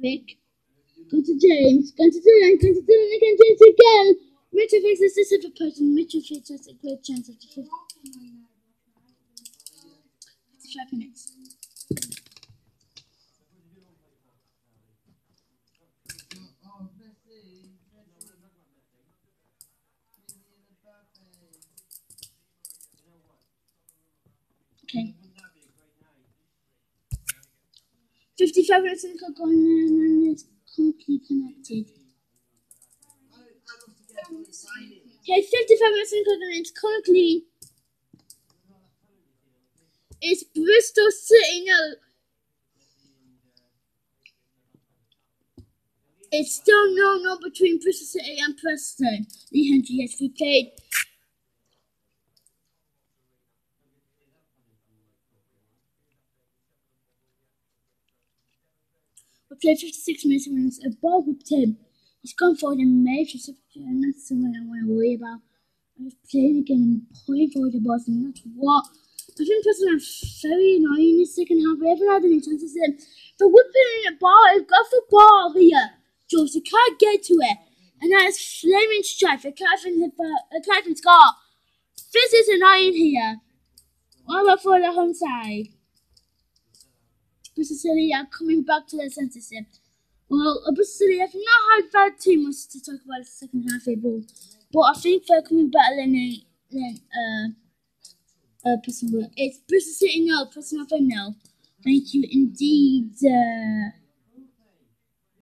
Pick. Go to James. Go to Dylan. Go to Dylan again. James again. Mitchell Fitz is this other person. Mitchell Fitz has a great chance after 55 minutes. Okay. 55 minutes and clock on and it's completely connected. Okay, 55 minutes and clock on it's currently. It's Bristol City now. It's still no between Bristol City and Preston. Lee Hendry, yes, we played. We played 56 minutes and it's a ball with Tim. He's gone forward and made for substitute, and that's something I want to worry about. I'm just playing again and playing forward the balls, and that's what I think Preston are very annoying in the second half. We haven't had any chances in. But we're playing the ball, I've got the ball here. George, you can't get to it. And that is flaming strife. I can't even score. This is annoying here. What about for the home side? Bristol City are coming back to their senses here. Well, Bristol City have not had bad too much to talk about the second half of the but I think they're coming better than Bristol. It's Bristol City no, Bristol no. Thank you indeed.